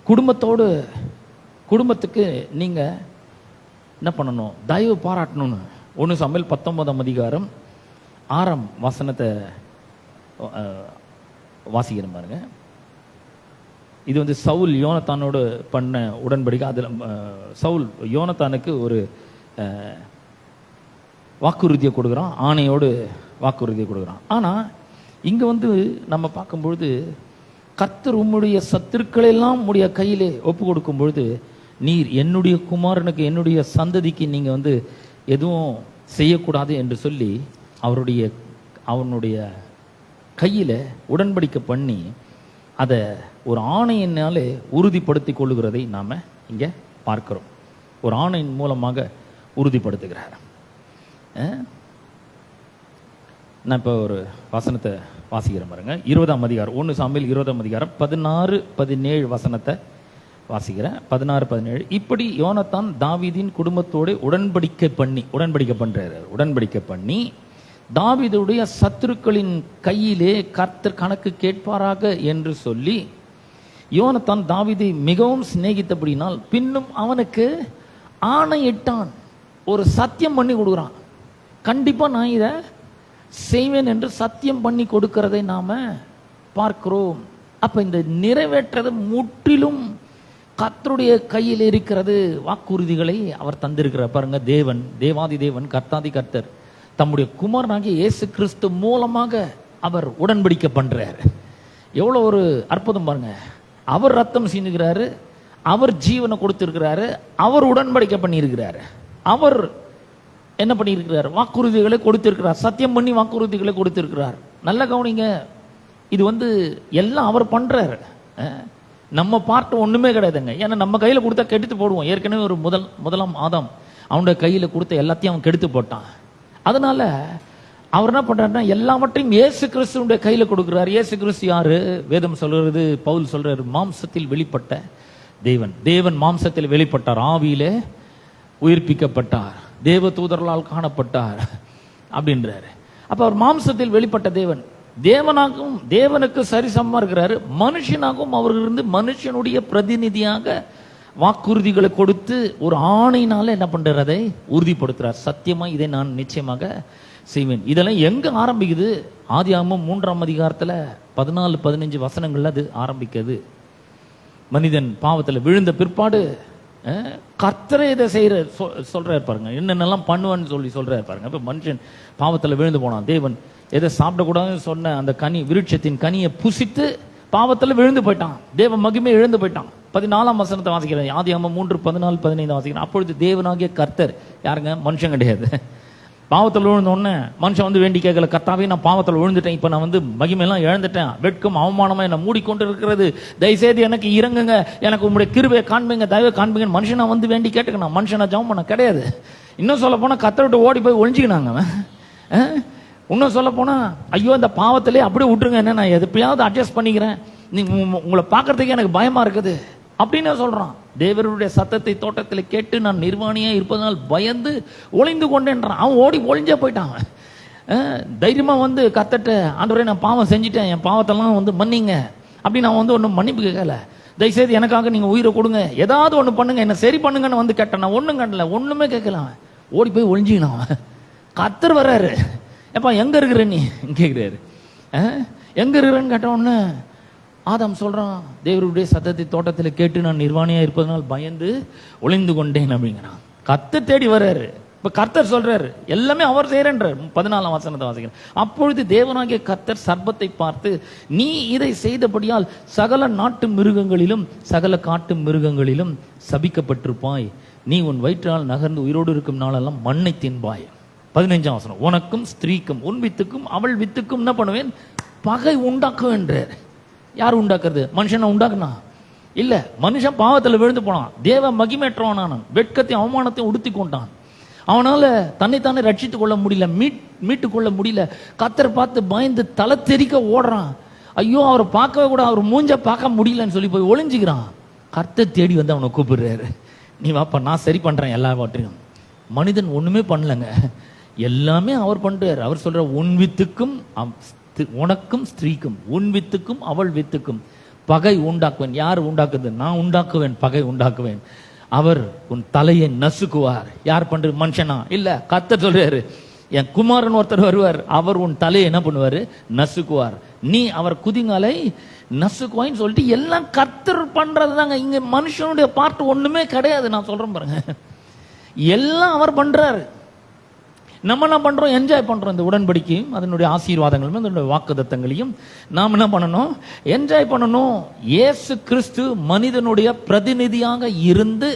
குடும்பத்துக்கு நீங்க என்ன பண்ணணும், தயவு பாராட்டணும்னு 1 சாமுவேல் 19ஆம் அதிகாரம் 6ஆம் வசனத்தை வாசிக்கிறேன் பாருங்க. இது வந்து சவுல் யோனத்தானோடு பண்ண உடன்படிக்கை. அதில் சவுல் யோனத்தானுக்கு ஒரு வாக்குறுதியை கொடுக்குறான், ஆணையோடு வாக்குறுதியை கொடுக்குறான். ஆனால் இங்கே வந்து நம்ம பார்க்கும்பொழுது கர்த்தர் உம்முடைய சத்துருக்களெல்லாம் உடைய கையிலே ஒப்பு கொடுக்கும் பொழுது, நீர் என்னுடைய குமாரனுக்கு என்னுடைய சந்ததிக்கு நீங்கள் வந்து எதுவும் செய்யக்கூடாது என்று சொல்லி அவனுடைய கையில் உடன்படிக்கை பண்ணி அதை ஒரு ஆணையினாலே உறுதிப்படுத்தி கொள்ளுகிறதை நாம் இங்கே பார்க்கிறோம். ஒரு ஆணையின் மூலமாக உறுதிப்படுத்துகிறார். நான் இப்போ ஒரு வசனத்தை வாசிக்கிறேன் பாருங்க. 20ஆம் அதிகாரம் 1 சாமுவேல் 20ஆம் அதிகாரம் 16-17 வசனத்தை வாசிக்கிறேன். 16-17. இப்படி யோனத்தான் தாவீதின் குடும்பத்தோடு உடன்படிக்கை பண்ணி தாவீதுடைய சத்துருக்களின் கையிலே கர்த்தர் கணக்கு கேட்பாராக என்று சொல்லி, யோனத்தான் தாவீதை மிகவும் சிநேகித்தபடினால் பின்னும் அவனுக்கு ஆணையிட்டான், ஒரு சத்தியம் பண்ணி கொடுக்குறான். கண்டிப்பா நான் இதை செய்வேன் என்று சத்தியம் பண்ணி கொடுக்கிறதை நாம பார்க்கிறோம். அப்ப இந்த நிறைவேற்றது முற்றிலும் கர்த்தருடைய கையில் இருக்கிறது. வாக்குறுதிகளை அவர் தந்திருக்கிறார் பாருங்க. தேவாதி தேவன் கர்த்தாதி கர்த்தர் தம்முடைய குமாரனாகிய இயேசு கிறிஸ்து மூலமாக அவர் உடன்படிக்கை பண்றாரு. எவ்வளவு ஒரு அற்புதம் பாருங்க. அவர் ரத்தம் சீந்துகிறாரு, அவர் ஜீவனை கொடுத்திருக்கிறாரு, அவர் உடன்படிக்கை பண்ணியிருக்கிறாரு, அவர் என்ன பண்ணியிருக்கிறார், வாக்குறுதிகளை கொடுத்திருக்கிறார், சத்தியம் பண்ணி வாக்குறுதிகளை கொடுத்திருக்கிறார். நல்ல கவனிங்க, இது வந்து எல்லாம் அவர் பண்றாரு. நம்ம பார்ட் ஒண்ணுமே கிடையாதுங்க. ஏன்னா நம்ம கையில கொடுத்தா கெடுத்து போடுவோம். ஏற்கனவே ஒரு முதலாம் ஆதாம் அவனுடைய கையில கொடுத்த எல்லாத்தையும் அவன் கெடுத்து போட்டான். அதனால அவர் என்ன பண்றாருன்னா எல்லாவற்றையும் இயேசு கிறிஸ்துடைய கையில கொடுக்கிறார். இயேசு கிறிஸ்து யாரு? வேதம் சொல்றது, பவுல் சொல்றாரு, மாம்சத்தில் வெளிப்பட்ட தேவன் மாம்சத்தில் வெளிப்பட்டார், ஆவியிலே உயிர்ப்பிக்கப்பட்டார், தேவ தூதர்களால் காணப்பட்டார் அப்படின்றாரு. அப்ப அவர் மாம்சத்தில் வெளிப்பட்ட தேவனுக்கு சரிசமமா இருக்கிறாரு. மனுஷனாகவும் அவர்களிருந்து மனுஷனுடைய பிரதிநிதியாக வாக்குறுதிகளை கொடுத்து ஒரு ஆணையினால என்ன பண்றாரு, அதை உறுதிப்படுத்துறார். சத்தியமா இதை நான் நிச்சயமாக செய்வேன். இதெல்லாம் எங்க ஆரம்பிக்குது? ஆதியாகமம் 3ஆம் அதிகாரத்துல 14-15 வசனங்கள்ல அது ஆரம்பிக்குது. மனிதன் பாவத்துல விழுந்த பிற்பாடு கர்த்தரே இதை சொல்றாரு பாருங்க. என்னென்னலாம் பண்ணுவான்னு சொல்றாரு பாருங்க. இப்ப மனுஷன் பாவத்துல விழுந்து போனான். தேவன் எதை சாப்பிடக்கூடாதுன்னு சொன்ன அந்த விருட்சத்தின் கனியை புசித்து பாவத்துல விழுந்து போயிட்டான். தேவ மகிமை இழந்து போயிட்டான். 14ஆம் வசனத்தை வாசிக்கிறேன். ஆதியாகமம் 3:14-15 வாசிக்கிறேன். அப்பொழுது தேவனாகிய கர்த்தர், யாருங்க? மனுஷன் கிடையாது. பாவத்தில் விழுந்த உடனே மனுஷன் வந்து வேண்டி கேட்கல, கர்த்தாவே நான் பாவத்தில் விழுந்துட்டேன், இப்ப நான் வந்து மகிமையெல்லாம் இழந்துட்டேன், வெட்கம் அவமானமா என்ன மூடிக்கொண்டு இருக்கிறது, தயவுசெய்து எனக்கு இறங்குங்க, எனக்கு உங்களுடைய கிருபையை காண்பீங்க, தயவை காண்பீங்க. மனுஷனா வந்து வேண்டி கேட்டுக்கணும். மனுஷனா ஜெபம் பண்ண கிடையாது. இன்னும் சொல்ல போனா கர்த்தர்கிட்ட ஓடி போய் ஒழிஞ்சிக்கினாங்க. இன்னும் சொல்ல போனா, ஐயோ இந்த பாவத்திலே அப்படியே விட்டுருங்க, என்ன நான் எப்பயாவது அட்ஜஸ்ட் பண்ணிக்கிறேன், நீங்க உங்களை பார்க்கறதுக்கு எனக்கு பயமா இருக்குது அப்படின்னு சொல்றான். தேவருடைய சத்தத்தை தோட்டத்தில் கேட்டு நான் நிர்வாணியா இருப்பதனால் பயந்து ஒளிந்து கொண்டேன்றான். அவன் ஓடி ஒளிஞ்சே போயிட்டான். தைரியமா வந்து கர்த்தர்ட்ட, ஆண்டவரே நான் பாவம் செஞ்சுட்டேன், என் பாவத்தெல்லாம் வந்து மன்னிங்க அப்படின்னு அவன் வந்து ஒன்றும் மன்னிப்பு கேட்கல. தயவுசெய்து எனக்காக நீங்க உயிரை கொடுங்க, ஏதாவது ஒண்ணு பண்ணுங்க, என்ன சரி பண்ணுங்கன்னு வந்து கேட்டேன். நான் ஒண்ணும் கண்டல, ஒண்ணுமே கேட்கலாம், ஓடி போய் ஒளிஞ்சிக்கணும். கர்த்தர் வர்றாரு, எப்பா எங்க இருக்கிற நீ கேட்கிறாரு. எங்க இருக்கிறேன்னு கேட்ட உடனே ஆதாம் சொல்றான், தேவருடைய சத்தத்தை தோட்டத்தில் கேட்டு நான் நிர்வாணியா இருப்பதனால் பயந்து ஒளிந்து கொண்டேன் அப்படிங்கிறான். கர்த்தர் தேடி வர்றாரு. இப்ப கர்த்தர் சொல்றாரு, எல்லாமே அவர் செய்யறன்றார். 14ஆம் வசனத்தை வாசிக்கிறேன். அப்பொழுது தேவனாகிய கர்த்தர் சர்ப்பத்தை பார்த்து, நீ இதை செய்தபடியால் சகல நாட்டு மிருகங்களிலும் சகல காட்டு மிருகங்களிலும் சபிக்கப்பட்டிருப்பாய், நீ உன் வயிற்றால் நகர்ந்து உயிரோடு இருக்கும் நாளெல்லாம் மண்ணை தின்பாய். 15ஆம் வசனம், உனக்கும் ஸ்திரீக்கும் உன் வித்துக்கும் அவள் வித்துக்கும் என்ன பண்ணுவேன், பகை உண்டாக்குவேன்றார். யார் உண்டாக்குறது? மனுஷனை உண்டாக்குனா இல்ல. மனுஷன் பாவத்துல விழுந்து போனான், தேவ மகிமேற்றவனான, வெட்கத்தையும் அவமானத்தையும் உடுத்தி கொண்டான். அவனால தன்னைத்தானே ரட்சித்துக் கொள்ள முடியல, மீட்டுக் கொள்ள முடியல. கர்த்தரை பார்த்து பயந்து தலை தெறிக்க ஓடுறான். ஐயோ அவரை பார்க்கவே கூட, அவர் மூஞ்ச பார்க்க முடியலன்னு சொல்லி போய் ஒளிஞ்சுக்கிறான். கர்த்தர் தேடி வந்து அவனை கூப்பிடுறாரு, நீ வாப்பா நான் சரி பண்றேன் எல்லாவற்றையும். மனிதன் ஒண்ணுமே பண்ணலங்க, எல்லாமே அவர் பண்றாரு. அவர் சொல்ற, உன் வித்துக்கும் உனக்கும் ஸ்திரீக்கும் உன் வித்துக்கும் அவள் வித்துக்கும் பகை உண்டாக்குவேன். யார் உண்டாக்குது? நான் உண்டாக்குவேன், பகை உண்டாக்குவேன். அவர் உன் தலையை நசுக்குவார். யார் பண்றது? மனுஷனா இல்ல, கர்த்தர் சொல்றாரு. என் குமாரன் ஒருத்தர் வருவார், அவர் உன் தலையை என்ன பண்ணுவார், நசுக்குவார். நீ அவர் குதிங்காலை நசுக்குவாயின்னு சொல்லிட்டு எல்லாம் கர்த்தர் பண்றது தாங்க. இங்க மனுஷனுடைய பார்ட் ஒண்ணுமே கிடையாது. நான் சொல்றேன் பாருங்க, எல்லாம் அவர் பண்றாரு. நம்ம என்ன பண்றோம், என்ஜாய் பண்றோம். இந்த உடன்படிக்கையும் அதனுடைய ஆசீர்வாதங்களும் அதனுடைய வாக்குத்தத்தங்களையும் நாம் என்ன பண்ணணும், என்ஜாய் பண்ணணும். இயேசு கிறிஸ்து மனிதனுடைய பிரதிநிதியாக இருந்து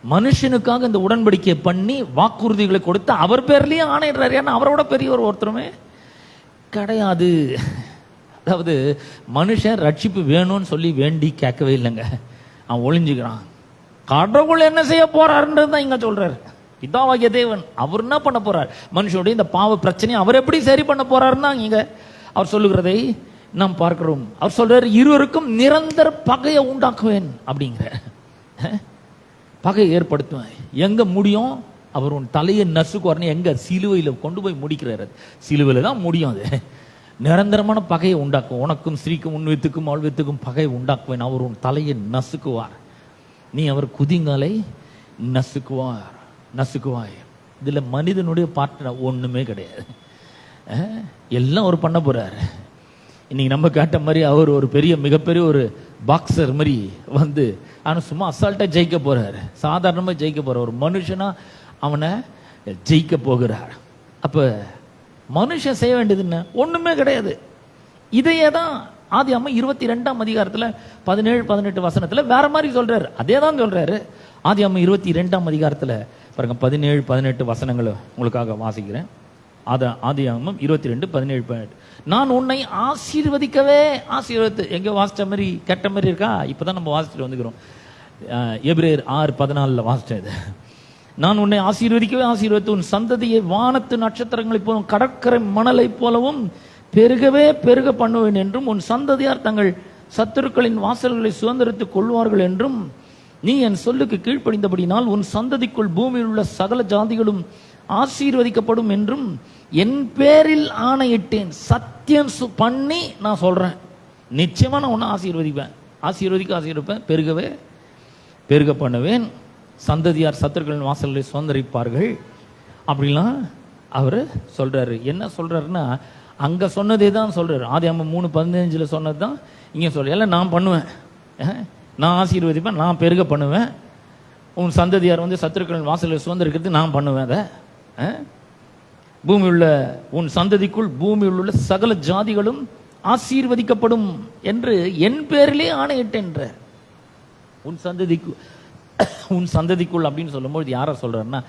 மனுஷனுக்காக இந்த உடன்படிக்கையை பண்ணி வாக்குறுதிகளை கொடுத்து அவர் பேர்லயே ஆணையிடுறாரு. ஏன்னா அவரோட பெரியவர் ஒருத்தருமே கிடையாது. அதாவது மனுஷன் ரட்சிப்பு வேணும்னு சொல்லி வேண்டி கேட்கவே இல்லைங்க, அவன் ஒளிஞ்சுக்கிறான். கடவுள் என்ன செய்ய போறாருன்றது தான் இங்க சொல்றாரு. பிதாவாகிய தேவன் அவர் என்ன பண்ண போறார், மனுஷனுடைய இந்த பாவ பிரச்சனையை அவர் எப்படி சரி பண்ண போறாருன்னா இங்க அவர் சொல்லுகிறதை நாம் பார்க்கிறோம். அவர் சொல்றாரு, இருவருக்கும் நிரந்தர பகையை உண்டாக்குவேன் அப்படிங்கிற, பகையை ஏற்படுத்துவேன். எங்க முடியும், அவர் உன் தலையை நசுக்குவார்னு எங்க, சிலுவையில் கொண்டு போய் முடிக்கிறார். சிலுவையில் தான் முடியும். அது நிரந்தரமான பகையை உண்டாக்கும். உனக்கும் ஸ்ரீக்கும் உன் வித்துக்கும் அவள் வித்துக்கும் பகையை உண்டாக்குவேன். அவர் உன் தலையை நசுக்குவார், நீ அவர் குதிங்காலை நசுக்குவாய். இதுல மனிதனுடைய பார்ட்னர் ஒண்ணுமே கிடையாது, எல்லாம் அவர் பண்ண போறாரு. இன்னைக்கு நம்ம கேட்ட மாதிரி அவர் ஒரு பெரிய மிகப்பெரிய ஒரு பாக்ஸர் மாதிரி வந்து அவனை சும்மா அசால்ட்டா ஜெயிக்க போறாரு. சாதாரணமா ஜெயிக்க போற ஒரு மனுஷனா அவனை ஜெயிக்க போகிறார். அப்ப மனுஷன் செய்ய வேண்டியது என்ன, ஒண்ணுமே கிடையாது. இதையே தான் ஆதியாகமம் 22ஆம் அதிகாரத்துல 17-18 வசனத்துல வேற மாதிரி சொல்றாரு. அதே தான் சொல்றாரு. ஆதியாகமம் 22ஆம் அதிகாரத்துல பாருங்க, 17-18 வசனங்களை உங்களுக்காக வாசிக்கிறேன். ஆதியாகமம் 22-17-18. நான் உன்னை ஆசீர்வதிக்கவே ஆசீர்வதித்து, எங்க வாசிச்ச மாதிரி கெட்ட மாதிரி இருக்கா? இப்பதான் நம்ம வாசிச்சுட்டு வந்துக்கிறோம். எபிரேயர் 6:14 வாசிச்சேன் இது. நான் உன்னை ஆசீர்வதிக்கவே ஆசீர்வதித்து உன் சந்ததியை வானத்து நட்சத்திரங்களை போலும் கடற்கரை மணலை போலவும் பெருகவே பெருக பண்ணுவேன் என்றும் உன் சந்ததியார் தங்கள் சத்துருக்களின் வாசல்களை சுதந்திரத்துக் கொள்வார்கள் என்றும் நீ என் சொல்லுக்கு கீழ்ப்படிந்தபடினால் உன் சந்ததிக்குள் பூமியில் உள்ள சகல ஜாதிகளும் ஆசீர்வதிக்கப்படும் என்றும் என் பேரில் ஆணையிட்டேன். சத்தியம் பண்ணி நான் சொல்றேன், நிச்சயமா நான் உன்னை ஆசீர்வதிப்பேன், பெருகவே பெருக பண்ணுவேன். சந்ததியார் சத்துருக்களின் வாசல்களை சுதந்திரிப்பார்கள் அப்படிலாம் அவர் சொல்றாரு. என்ன சொல்றாருன்னா, அங்க சொன்னதே தான் சொல்றாரு. ஆதியாகமம் 3:15 சொன்னது தான் இங்க சொல்ற. எல்லாம் நான் பண்ணுவேன், நான் ஆசீர்வதிப்பேன், நான் பெருக பண்ணுவேன். உன் சந்ததியார் வந்து சத்துருக்களின் வாசலை சுதந்திரிக்கிறது நான் பண்ணுவேன். அதை பூமி உள்ள உன் சந்ததிக்குள் பூமியில் உள்ள சகல ஜாதிகளும் ஆசீர்வதிக்கப்படும் என்று என் பேரிலே ஆணையிட்டேன்ற. உன் சந்ததிக்குள் அப்படின்னு சொல்லும்போது யார சொல்றாருன்னா,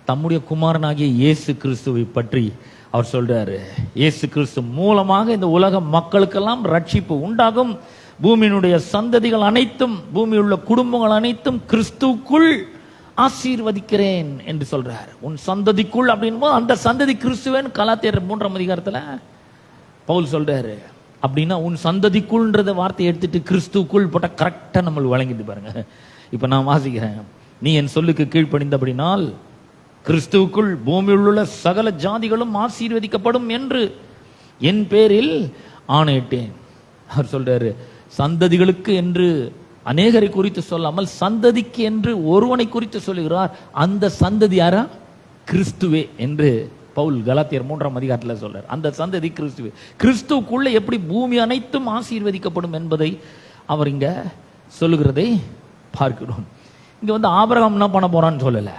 தம்முடைய குமாரனாகிய இயேசு கிறிஸ்துவை பற்றி அவர் சொல்றாரு. இயேசு கிறிஸ்து மூலமாக இந்த உலக மக்களுக்கெல்லாம் ரட்சிப்பு உண்டாகும். பூமியினுடைய சந்ததிகள் அனைத்தும், பூமியில் உள்ள குடும்பங்கள் அனைத்தும் கிறிஸ்துக்குள் ஆசீர்வதிக்கிறேன் என்று சொல்றார். உன் சந்ததிக்குள் அப்படின்போது அந்த சந்ததி கிறிஸ்துவேன் கலாத்தியர் 3ஆம் அதிகாரத்துல பவுல் சொல்றாரு. அப்படின்னா உன் சந்ததிக்குள்ன்றத வார்த்தையை எடுத்துட்டு கிறிஸ்துக்குள் போட்ட கரெக்டா நம்மளுக்கு வழங்கிட்டு பாருங்க. இப்ப நான் வாசிக்கிறேன். நீ என் சொல்லுக்கு கீழ்ப்படிந்தபடினால் கிறிஸ்துவுக்குள் பூமியில் உள்ள சகல ஜாதிகளும் ஆசீர்வதிக்கப்படும் என்று என் பேரில் ஆணையிட்டேன். அவர் சொல்றாரு, சந்ததிகளுக்கு என்று அநேகரை குறித்து சொல்லாமல் சந்ததிக்கு என்று ஒருவனை குறித்து சொல்லுகிறார். அந்த சந்ததி யாரா? கிறிஸ்துவே என்று பவுல் கலாத்தியர் 3ஆம் அதிகாரத்தில் சொல்றார். அந்த சந்ததி கிறிஸ்துவே. கிறிஸ்துவுக்குள்ள எப்படி பூமி அனைத்தும் ஆசீர்வதிக்கப்படும் என்பதை அவர் இங்க சொல்லுகிறதை பார்க்கிறோம். இங்க வந்து ஆபிரகாம் என்ன பண்ண போறான்னு சொல்லல,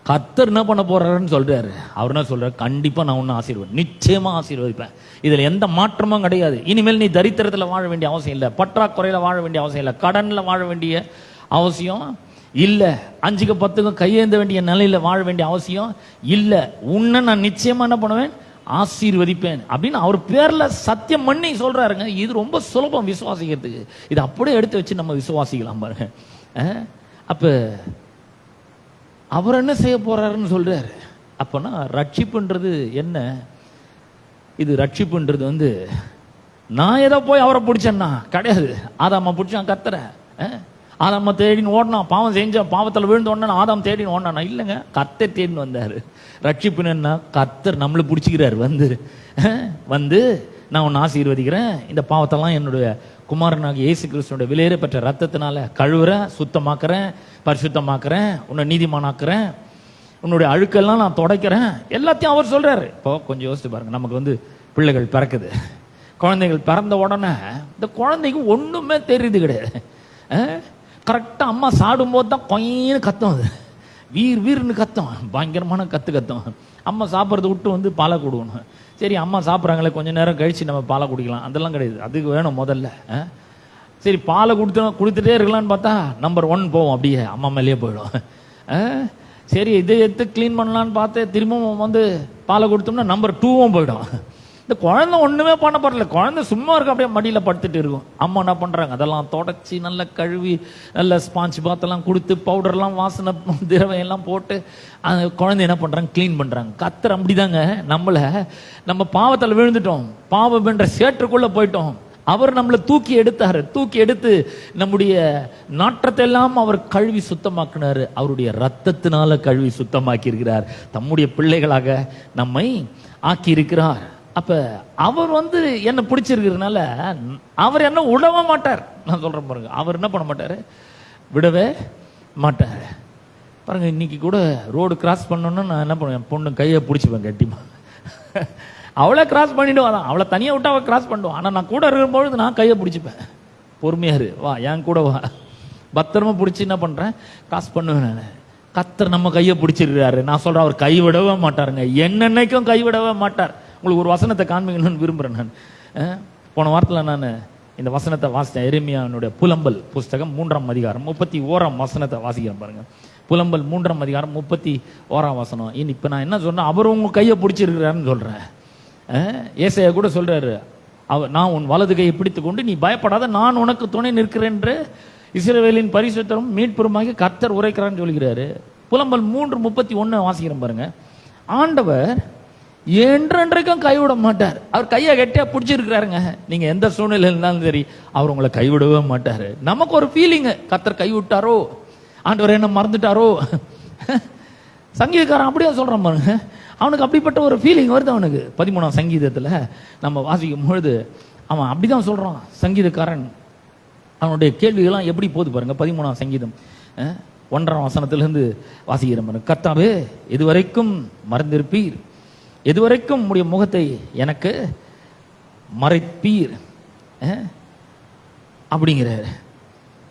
கர்த்தர் என்ன பண்ண போறாருன்னு சொல்றாரு. அவர் என்ன சொல்றாரு, கண்டிப்பா நான் உன்னை ஆசீர்வதிப்பேன், நிச்சயமா ஆசீர்வதிப்பேன். இதுல எந்த மாற்றமும் கிடையாது. இனிமேல் நீ தரித்திரத்துல வாழ வேண்டிய அவசியம் இல்லை, பற்றாக்குறையில வாழ வேண்டிய அவசியம் இல்லை, கடன்ல வாழ வேண்டிய அவசியம் இல்ல, 5க்கு 10க்கு கையேந்த வேண்டிய நிலையில வாழ வேண்டிய அவசியம் இல்ல. உன்னை நான் நிச்சயமா என்ன பண்ணுவேன், ஆசீர்வதிப்பேன் அப்படின்னு அவர் பேர்ல சத்தியம் பண்ணி சொல்றாருங்க. இது ரொம்ப சுலபம் விசுவாசிக்கிறதுக்கு. இது அப்படியே எடுத்து வச்சு நம்ம விசுவாசிக்கலாம் பாருங்க. அப்ப அவர் என்ன செய்ய போறாருன்னு சொல்றாரு. அப்பனா ரட்சிப்புன்றது என்ன? இது ரட்சிப்புன்றது வந்து நான் ஏதோ போய் அவரை பிடிச்சேன்னா கிடையாது. ஆதாம பிடிச்சான் கர்த்தரை, ஆதாம தேடின்னு ஓடனான், பாவம் செஞ்ச பாவத்தில் விழுந்து ஓடனா ஆதாம் தேடின்னு ஓடனா இல்லைங்க, கர்த்தர் தேடின்னு வந்தாரு. ரட்சிப்புன்னு என்ன? கர்த்தர் நம்மளை பிடிச்சிக்கிறாரு. வந்து நான் உன்னை ஆசீர்வதிக்கிறேன், இந்த பாவத்தெல்லாம் என்னுடைய குமாரனாக இயேசு கிறிஸ்துவோட விலையேற பெற்ற ரத்தத்தினால கழுவுறேன், சுத்தமாக்குறேன், பரிசுத்தமாக்குறேன், உன்னை நீதிமானாக்குறேன், உன்னுடைய அழுக்கெல்லாம் நான் துடைக்கிறேன், எல்லாத்தையும் அவர் சொல்றாரு. இப்போ கொஞ்சம் யோசிச்சு பாருங்க, நமக்கு வந்து பிள்ளைகள் பிறக்குது, குழந்தைகள் பிறந்த உடனே இந்த குழந்தைக்கு ஒண்ணுமே தெரியுது கிடையாது. கரெக்டா அம்மா சாப்பிடும்போது தான் கொஞ்சம் கத்தும், அது வீர் வீர்னு கத்தும், பயங்கரமான கத்தும். அம்மா சாப்பிட்றத விட்டு வந்து பாலை கொடுக்கணும். சரி அம்மா சாப்பிட்றாங்களே கொஞ்சம் நேரம் கழிச்சு நம்ம பாலை குடிக்கலாம், அதெல்லாம் கிடையாது, அதுக்கு வேணும் முதல்ல. சரி பாலை கொடுத்துட்டே இருக்கலாம்னு பார்த்தா நம்பர் 1 போவோம், அப்படியே அம்மா மேலேயே போயிடும். சரி இதை எடுத்து கிளீன் பண்ணலான்னு பார்த்து திரும்பவும் வந்து பாலை கொடுத்தோம்னா நம்பர் 2வும் போயிடும். இந்த குழந்தை ஒண்ணுமே பண்ண போறல, குழந்தை சும்மா இருக்க, அப்படியே மடியில படுத்துட்டு இருக்கும். அம்மா என்ன பண்றாங்க, அதெல்லாம் தொடச்சி நல்லா கழுவி நல்ல ஸ்பாஞ்ச் பாத்தெல்லாம் கொடுத்து பவுடர்லாம் வாசனை திரவம் எல்லாம் போட்டு அந்த குழந்தை என்ன பண்றாங்க, கிளீன் பண்றாங்க. கத்தர் அப்படிதாங்க நம்ம பாவத்தில் விழுந்துட்டோம், பாவம் என்ற சேற்றுக்குள்ள போயிட்டோம். அவர் நம்மளை தூக்கி எடுத்தாரு, தூக்கி எடுத்து நம்முடைய நாற்றத்தை எல்லாம் அவர் கழுவி சுத்தமாக்கினாரு, அவருடைய ரத்தத்தினால கழுவி சுத்தமாக்கி இருக்கிறார், தம்முடைய பிள்ளைகளாக நம்மை ஆக்கி இருக்கிறார். அப்ப அவர் வந்து என்ன பிடிச்சிருக்கிறதுனால அவர் என்ன விடவே மாட்டார். நான் சொல்றேன் பாருங்க, அவர் என்ன பண்ண மாட்டாரு, விடவே மாட்டார். பாருங்க இன்னைக்கு கூட ரோடு கிராஸ் பண்ணணும்னு நான் என்ன பண்ணுவேன், பொண்ணு கையை பிடிச்சிப்பேன் கட்டிமா, அவளை கிராஸ் பண்ணிட்டு வரான், அவளை தனியா விட்டு அவள் கிராஸ் பண்ணுவான். ஆனா நான் கூட இருக்கும்பொழுது நான் கையை பிடிச்சிப்பேன், பொறுமையாரு வா என் கூட வா, பத்திரமா பிடிச்சி என்ன பண்றேன், கிராஸ் பண்ணுவேன். நான் கத்தர் நம்ம கையை பிடிச்சிருக்காரு. நான் சொல்றேன் அவர் கைவிடவே மாட்டாருங்க, என்னன்னைக்கும் கைவிடவே மாட்டார். உங்களுக்கு ஒரு வசனத்தை காண்பிக்கணும்னு விரும்புறேன். நான் போன வாரத்தில் நான் இந்த வசனத்தை வாசித்தேன். எரேமியாவினுடைய புலம்பல் புஸ்தகம் 3ஆம் அதிகாரம் 31ஆம் வசனத்தை வாசிக்கிறேன் பாருங்க. புலம்பல் 3ஆம் அதிகாரம் 31ஆம் வசனம். இப்ப நான் என்ன சொன்னேன், அவர் உங்க கையை பிடிச்சிருக்கிறாருன்னு சொல்றேன். ஏசாயா கூட சொல்றாரு, நான் உன் வலது கையை பிடித்துக் கொண்டு நீ பயப்படாத, நான் உனக்கு துணை நிற்கிறேன் என்று இஸ்ரவேலின் பரிசுத்தரும் மீட்பெருமாகி கர்த்தர் உரைக்கிறான்னு சொல்கிறாரு. புலம்பல் 3:31 வாசிக்கிறேன் பாருங்க. ஆண்டவர் என்றென்றைக்கும் கைவிட மாட்டார், அவர் கையை கட்டியா பிடிச்சிருக்கிறாருங்க. நீங்க எந்த சூழ்நிலை இருந்தாலும் சரி அவர் உங்களை கைவிடவே மாட்டாரு. நமக்கு ஒரு ஃபீலிங், கர்த்தர் கைவிட்டாரோ, ஆண்டவர் என்ன மறந்துட்டாரோ. சங்கீதக்காரன் அப்படியே சொல்றான் பாருங்க, அவனுக்கு அப்படிப்பட்ட ஒரு ஃபீலிங் வருது அவனுக்கு. 13ஆம் சங்கீதத்துல நம்ம வாசிக்கும் பொழுது அவன் அப்படிதான் சொல்றான். சங்கீதக்காரன் அவனுடைய கேள்விகள்லாம் எப்படி போகுது பாருங்க. 13ஆம் சங்கீதம் 1ஆம் வசனத்திலிருந்து வாசிக்கிறேன் பாருங்க. கர்த்தாவே இதுவரைக்கும் மறந்திருப்பீர், எதுவரைக்கும் உம்முடைய முகத்தை எனக்கு மறைப்பீர் அப்படிங்கிறார்.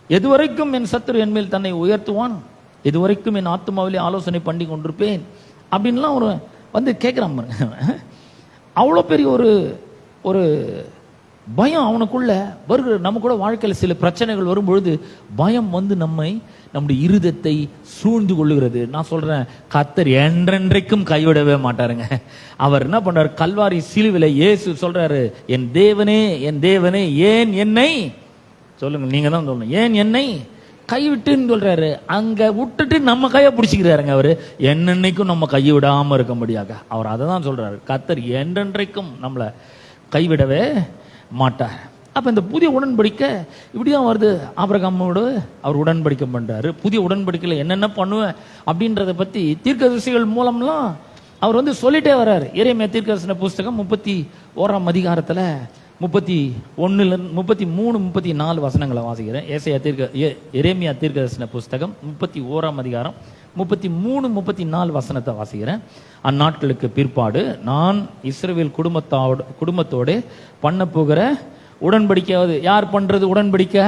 எதுவரைக்கும் என் சத்துரு என் மேல் தன்னை உயர்த்துவான், எதுவரைக்கும் என் ஆத்மாவிலே ஆலோசனை பண்ணி கொண்டிருப்பேன் அப்படின்லாம் ஒரு வந்து கேட்கிறான் பாருங்க. அவ்வளோ பெரிய ஒரு பயம் அவனுக்குள்ள வருகிற. நம்ம கூட வாழ்க்கையில் சில பிரச்சனைகள் வரும்பொழுது பயம் வந்து நம்முடைய இருதயத்தை சூழ்ந்து கொள்ளுகிறது. நான் சொல்றேன், கர்த்தர் என்றென்றைக்கும் கைவிடவே மாட்டாருங்க. அவர் என்ன பண்றாரு, கல்வாரி சிலுவையில இயேசு சொல்றாரு, என் தேவனே என் தேவனே ஏன் என்னை, சொல்லுங்க நீங்க தான் சொல்லணும், ஏன் என்னை கைவிட்டுன்னு சொல்றாரு. அங்க விட்டுட்டு நம்ம கையை பிடிச்சிக்கிறாருங்க. அவரு என்னன்னைக்கும் நம்ம கையை விடாம இருக்க முடியாத அவர் அதை தான் சொல்றாரு. கர்த்தர் என்றென்றைக்கும் நம்மளை கைவிடவே மாட்டார். அப்ப இந்த புதிய உடன்படிக்கை இப்படிதான் வருது. ஆபிரகாமோடு அவர் உடன்படிக்கை பண்றாரு. புதிய உடன்படிக்கையில் என்னென்ன பண்ணுவேன் அப்படின்றத பத்தி தீர்க்கதரிசிகள் மூலம்லாம் அவர் வந்து சொல்லிட்டே வர்றாரு. எரேமியா தீர்க்கதரிசன புஸ்தகம் 31ஆம் அதிகாரத்துல 31 33 34 வசனங்களை வாசிக்கிறேன். எரேமியா தீர்க்கதரிசன புஸ்தகம் 31ஆம் அதிகாரம் 33 34 வசனத்தை வாசிக்கிறேன். அந்நாட்களுக்கு பிற்பாடு நான் இஸ்ரவேல் குடும்பத்தோட பண்ண போகிற உடன்படிக்கையாவது, யார் பண்றது உடன்படிக்கை?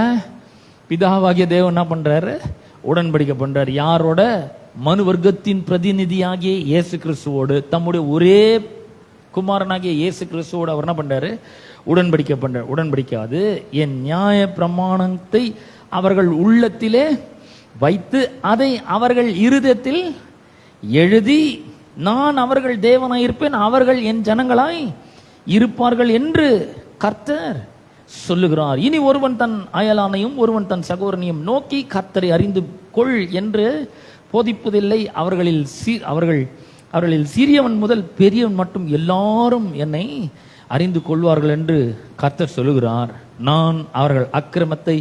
பிதாவாகிய தேவன் என்ன பண்றாரு, உடன்படிக்கை பண்றாரு. யாரோட? மனு வர்க்கத்தின் பிரதிநிதியாகிய இயேசு கிறிஸ்துவோடு, தம்முடைய ஒரே குமாரனாகிய இயேசு கிறிஸ்துவோடு அவர் என்ன பண்றாரு, உடன்படிக்கை பண்றார். உடன்படிக்காது என் நியாய பிரமாணத்தை அவர்கள் உள்ளத்திலே வைத்து அதை அவர்கள் இருதயத்தில் எழுதி நான் அவர்கள் தேவனாய் இருப்பேன், அவர்கள் என் ஜனங்களாய் இருப்பார்கள் என்று கர்த்தர் சொல்லுகிறார். இனி ஒருவன் தன் அயலானையும் ஒருவன் தன் சகோதரனையும் நோக்கி கர்த்தரை அறிந்து கொள் என்று போதிப்பதில்லை. அவர்களில் சிறியவன் முதல் பெரியவன் மட்டும் எல்லாரும் என்னை அறிந்து கொள்வார்கள் என்று கர்த்தர் சொல்லுகிறார். நான் அவர்கள் அக்கிரமத்தை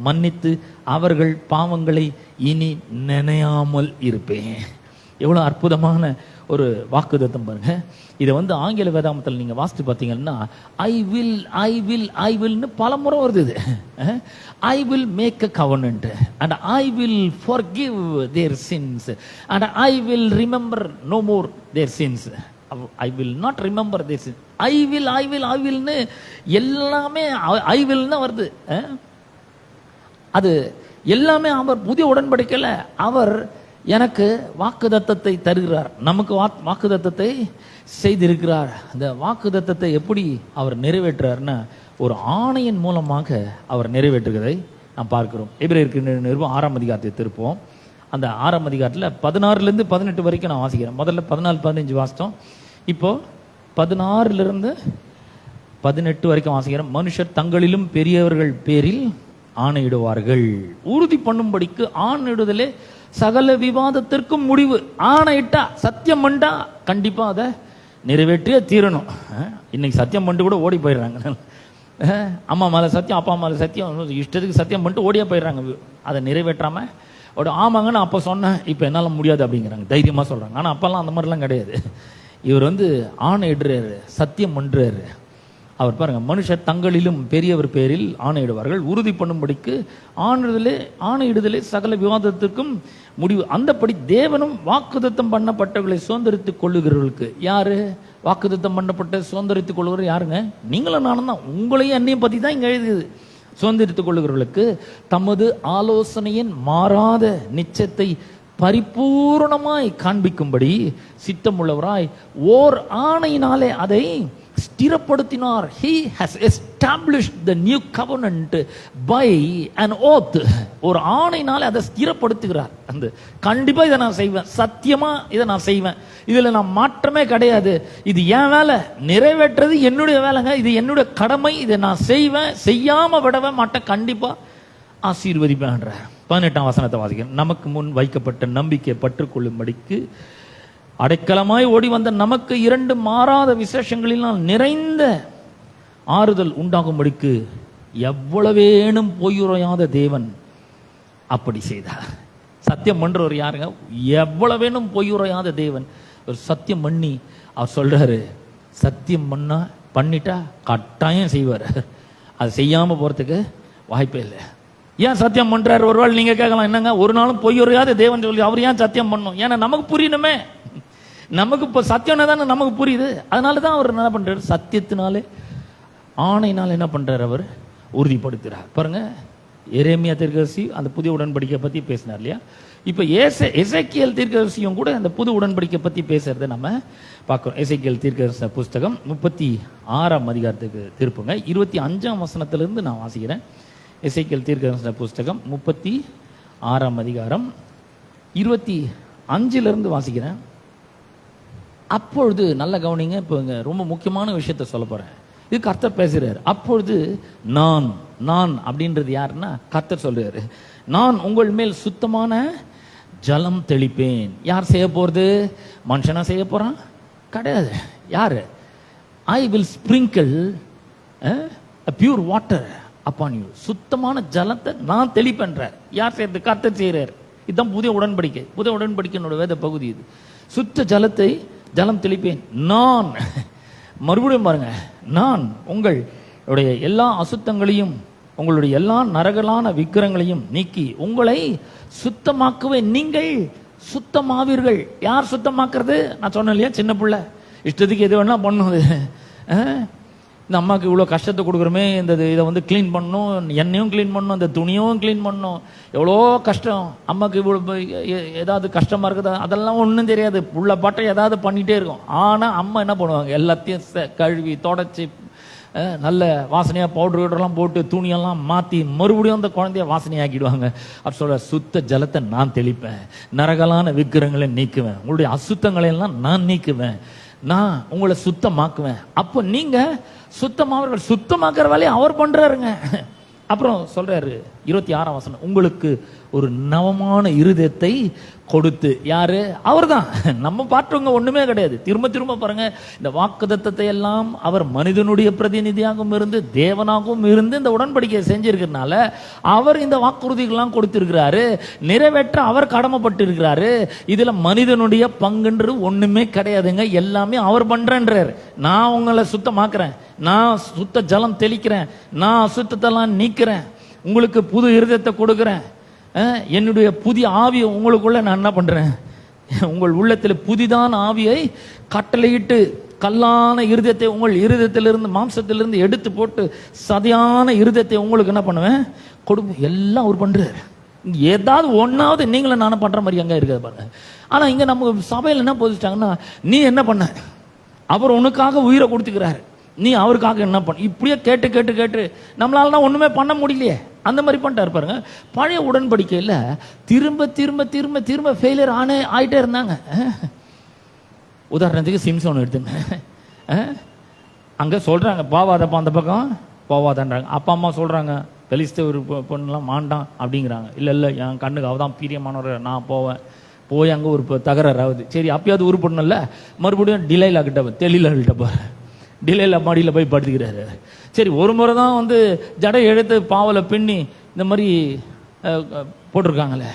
மன்னித்து அவர்கள் பாவங்களை இனி நினையாமல் இருப்பேன். எவ்வளவு அற்புதமான ஒரு வாக்குத்தத்தம் பாருங்க. இதை வந்து ஆங்கில வேதாமத்தில் நீங்க வாசித்து பார்த்தீங்கன்னா I will I will I வில்னு பல முறை வருது. இது I will make a covenant and I will forgive their sins and I will remember no more their sins. I will not remember their sins. I willனு எல்லாமே ஐ வில் தான் வருது. அது எல்லாமே அவர் புதிய உடன்படிக்கையில் அவர் எனக்கு வாக்குத்தத்தத்தை தருகிறார், நமக்கு வாக்குத்தத்தத்தை செய்திருக்கிறார். அந்த வாக்குத்தத்தத்தை எப்படி அவர் நிறைவேற்றுறாருன்னா ஒரு ஆணையின் மூலமாக அவர் நிறைவேற்றுகிறதை நாம் பார்க்கிறோம். எபிரேயருக்கு நிருபம் 6ஆம் அதிகாரத்தை திருப்போம். அந்த 6ஆம் அதிகாரத்தில் 16லேருந்து 18 வரைக்கும் நான் வாசிக்கிறேன். முதல்ல 14, 15 வாசித்தோம். இப்போ 16லிருந்து 18 வரைக்கும் வாசிக்கிறேன். மனுஷர் தங்களிலும் பெரியவர்கள் பேரில் ஆணையிடுவார்கள், உறுதி பண்ணும்படிக்கு ஆணையிடுதலே சகல விவாதத்திற்கும் முடிவு. ஆணையிட்டா சத்தியம் பண்ணா கண்டிப்பா அதை நிறைவேற்றியே தீரணும். இன்னைக்கு சத்தியம் பண்ணிட்டு கூட ஓடி போயிடுறாங்க. அம்மா மேலே சத்தியம், அப்பா மேலே சத்தியம், இஷ்டத்துக்கு சத்தியம் பண்ணிட்டு ஓடியே போயிடுறாங்க. அதை நிறைவேற்றாம ஆமாங்கன்னு அப்போ சொன்னேன், இப்போ என்னால் முடியாது அப்படிங்கிறாங்க, தைரியமாக சொல்கிறாங்க. ஆனால் அப்போல்லாம் அந்த மாதிரிலாம் கிடையாது. இவர் வந்து ஆணையிடுறாரு, சத்தியம் பண்ணுறாரு. அவர் பாருங்க, மனுஷர் தங்களிலும் பெரியவர் பேரில் ஆணையிடுவார்கள், உறுதி பண்ணும்படிக்கு ஆணையிடுதலே சகல விவாதத்திற்கும் முடிவு. அந்தபடி தேவனும் வாக்குத்தத்தம் பண்ணப்பட்டவர்களை சுதந்திரித்துக் கொள்ளுகிறவர்களுக்கு, யாரு வாக்குத்தத்தம் பண்ணப்பட்ட சுதந்திரித்துக் கொள்ளுகிற யாருங்க? நீங்களும் நானும் தான். உங்களையும் என்னையும் பற்றி தான் இங்கே எழுதுது. சுதந்திரித்துக் கொள்ளுகிறவர்களுக்கு தமது ஆலோசனையின் மாறாத நிச்சயத்தை பரிபூர்ணமாய் காண்பிக்கும்படி சித்தமுள்ளவராய் ஓர் ஆணையினாலே அதை ஸ்திரப்படுத்தினார். He has established the new covenant by an oath. ஒரு ஆணையினாலே அதை ஸ்திரப்படுத்துகிறார். அந்த கண்டிப்பா இதை நான் செய்வேன், சத்தியமா இதை நான் செய்வேன், இதுல நான் மாற்றமே கிடையாது, இது என் வேலை, நிறைவேற்றது என்னுடைய வேலைங்க, இது என்னுடைய கடமை, இதை நான் செய்வேன், செய்யாம விடவே மாட்டேன், கண்டிப்பா ஆசீர்வதிப்பேன். 18ஆம் வசனத்தை வாசிக்கிறேன். நமக்கு முன் வைக்கப்பட்ட நம்பிக்கை பற்றுக்கொள்ளும்படிக்கு அடைக்கலமாய் ஓடி வந்த நமக்கு 2 மாறாத விசேஷங்களினால் நிறைந்த ஆறுதல் உண்டாகும்படிக்கு எவ்வளவேனும் பொய்யுரையாத தேவன் அப்படி செய்தார். சத்தியம் பண்றவர் யாருங்க? எவ்வளவேனும் பொய்யுரையாத தேவன். ஒரு சத்தியம் பண்ணி அவர் சொல்றாரு, சத்தியம் பண்ணிட்டா கட்டாயம் செய்வார், அது செய்யாம போறதுக்கு வாய்ப்பே இல்லை. ஏன் சத்தியம் பண்றாரு? ஒருவேளை நீங்க கேட்கலாம், என்னங்க ஒரு நாளும் பொய்யுரையாத தேவன் சொல்லி அவர் ஏன் சத்தியம் பண்ணும்? ஏன்னா நமக்கு புரியணுமே, நமக்கு இப்போ சத்தியம்னா தானே நமக்கு புரியுது. அதனால தான் அவர் என்ன பண்றாரு? சத்தியத்தினாலே ஆணையினால என்ன பண்றாரு? அவர் உறுதிப்படுத்துறார். பாருங்க, எரேமியா தீர்க்கதரிசி அந்த புதிய உடன்படிக்கை பத்தி பேசினார் இல்லையா? இப்போ எசேக்கியேல் தீர்க்கதரிசியும் கூட அந்த புது உடன்படிக்கை பத்தி பேசுறதை நம்ம பார்க்கிறோம். எசேக்கியேல் தீர்க்கதரிசி புஸ்தகம் 36ஆம் அதிகாரத்துக்கு திருப்புங்க. 25ஆம் வசனத்திலிருந்து நான் வாசிக்கிறேன். எசேக்கியேல் தீர்க்கதரிசி புஸ்தகம் 36ஆம் அதிகாரம் 25லிருந்து வாசிக்கிறேன். அப்பொழுது நல்ல கவனிங்க, இப்போ ரொம்ப முக்கியமான விஷயத்த சொல்ல போறேன். இது கர்த்தர் பேசுறாரு. அப்பொழுது நான் அப்படின்றது யாருன்னா கர்த்தர் சொல்றாரு, நான் உங்கள் மேல் சுத்தமான ஜலம் தெளிப்பேன். யார் செய்ய போறது? மனுஷனா செய்ய போறான்? கிடையாது. யாரு? I will sprinkle pure water upon you. சுத்தமான ஜலத்தை நான் தெளிப்பேன்றார். யார் செய்யறது? கர்த்தர் செய்யறாரு. இதுதான் புதிய உடன்படிக்கை. புதிய உடன்படிக்கையினோட வேத பகுதி இது. சுத்த ஜலம் தெளிப்பேன். நான் மறுபடியும் பாருங்க, நான் உங்களுடைய எல்லா அசுத்தங்களையும் உங்களுடைய எல்லா நரகலான விக்கிரங்களையும் நீக்கி உங்களை சுத்தமாக்குவேன், நீங்கள் சுத்தமாவீர்கள். யார் சுத்தமாக்குறது? நான் சொன்னேன் இல்லையா, சின்ன பிள்ளை இஷ்டத்துக்கு எது வேணா பண்ணுது. இந்த அம்மாவுக்கு இவ்வளோ கஷ்டத்தை கொடுக்குறோமே, இதை வந்து க்ளீன் பண்ணணும், எண்ணெயும் க்ளீன் பண்ணணும், இந்த துணியும் க்ளீன் பண்ணணும், எவ்வளோ கஷ்டம். அம்மாவுக்கு இவ்வளோ ஏதாவது கஷ்டமாக இருக்குது, அதெல்லாம் ஒன்றும் தெரியாது, புள்ள பாட்டை ஏதாவது பண்ணிகிட்டே இருக்கும். ஆனால் அம்மா என்ன பண்ணுவாங்க? எல்லாத்தையும் கழுவி தொடச்சி நல்ல வாசனையாக பவுடர்லாம் போட்டு துணியெல்லாம் மாற்றி மறுபடியும் அந்த குழந்தைய வாசனையாக்கிடுவாங்க. அப்படி சொல்ற, சுத்த ஜலத்தை நான் தெளிப்பேன், நரகலான விக்கிரங்களை நீக்குவேன், உங்களுடைய அசுத்தங்களை எல்லாம் நான் நீக்குவேன், நான் உங்களை சுத்தமாக்குவேன். அப்போ நீங்க சுத்தமாவர்கள். சுத்தமாக்குற வேலையை அவர் பண்றாருங்க. அப்புறம் சொல்றாரு 26ஆம் வசனம், உங்களுக்கு ஒரு நவமான இருதயத்தை கொடுத்து. யாரு? அவர் தான். நம்ம பாட்டுங்க ஒண்ணுமே கிடையாது. திரும்ப திரும்ப பாருங்க, இந்த வாக்குத்தத்தத்தை எல்லாம் அவர் மனிதனுடைய பிரதிநிதியாகவும் இருந்து தேவனாகவும் இருந்து இந்த உடன்படிக்கையை செஞ்சிருக்கிறதுனால அவர் இந்த வாக்குறுதிகள்லாம் கொடுத்திருக்கிறாரு, நிறைவேற்ற அவர் கடமைப்பட்டு இருக்கிறாரு. இதுல மனிதனுடைய பங்குன்று ஒண்ணுமே கிடையாதுங்க, எல்லாமே அவர் பண்றேன்றார். நான் உங்களை சுத்தமாக்குறேன், நான் சுத்த ஜலம் தெளிக்கிறேன், நான் அசுத்தத்தெல்லாம் நீக்கிறேன், உங்களுக்கு புது இருதயத்தை கொடுக்கிறேன், என்னுடைய புதிய ஆவியை உங்களுக்குள்ள நான் என்ன பண்றேன், உங்கள் உள்ளத்தில் புதிதான ஆவியை கட்டளையிட்டு கல்லான இருதயத்தை உங்கள் இருதயத்திலிருந்து மாம்சத்திலிருந்து எடுத்து போட்டு சதையான இருதயத்தை உங்களுக்கு என்ன பண்ணுவேன், கொடுப்பேன். எல்லாம் அவர் பண்றாரு. ஏதாவது ஒன்னாவது நீங்களும் நானும் பண்ற மாதிரி அங்க இருக்காது பாருங்க. ஆனா இங்க நம்ம சபையில் என்ன போதிச்சிட்டாங்கன்னா, நீ என்ன பண்ண, அவர் உனக்காக உயிரை கொடுத்துக்கிறாரு, நீ அவருக்காக என்ன பண்ண. இப்படியே கேட்டு கேட்டு கேட்டு நம்மளால ஒண்ணுமே பண்ண முடியலையே, அந்த மாதிரி பண்ணிட்டாரு பாருங்க. பழைய உடன்படிக்கையில் திரும்ப திரும்ப திரும்ப திரும்ப ஃபெயிலியர் ஆயிட்டே இருந்தாங்க. உதாரணத்துக்கு சிம்சோன் எடுத்துங்க. அங்க சொல்றாங்க போவாதப்பா அந்த பக்கம் போவாதன்றாங்க. அப்பா அம்மா சொல்றாங்க பெலிஸ்த ஒரு பொண்ணுலாம் மாண்டான் அப்படிங்கிறாங்க. இல்லை இல்லை என் கண்ணுக்கு அவதான் பிரியமானவர், நான் போவேன். போய் அங்கே ஒரு தகராறு ஆகுது. சரி அப்பயாவது உருப்படணும்ல, மறுபடியும் டிலைலா கிட்ட தெளிலா போற டிலைல மாடியில் போய் படுத்துக்கிறாரு. சரி ஒரு முறை தான் வந்து ஜடை எடுத்து பாவலை பின்னி இந்த மாதிரி போட்டிருக்காங்களே,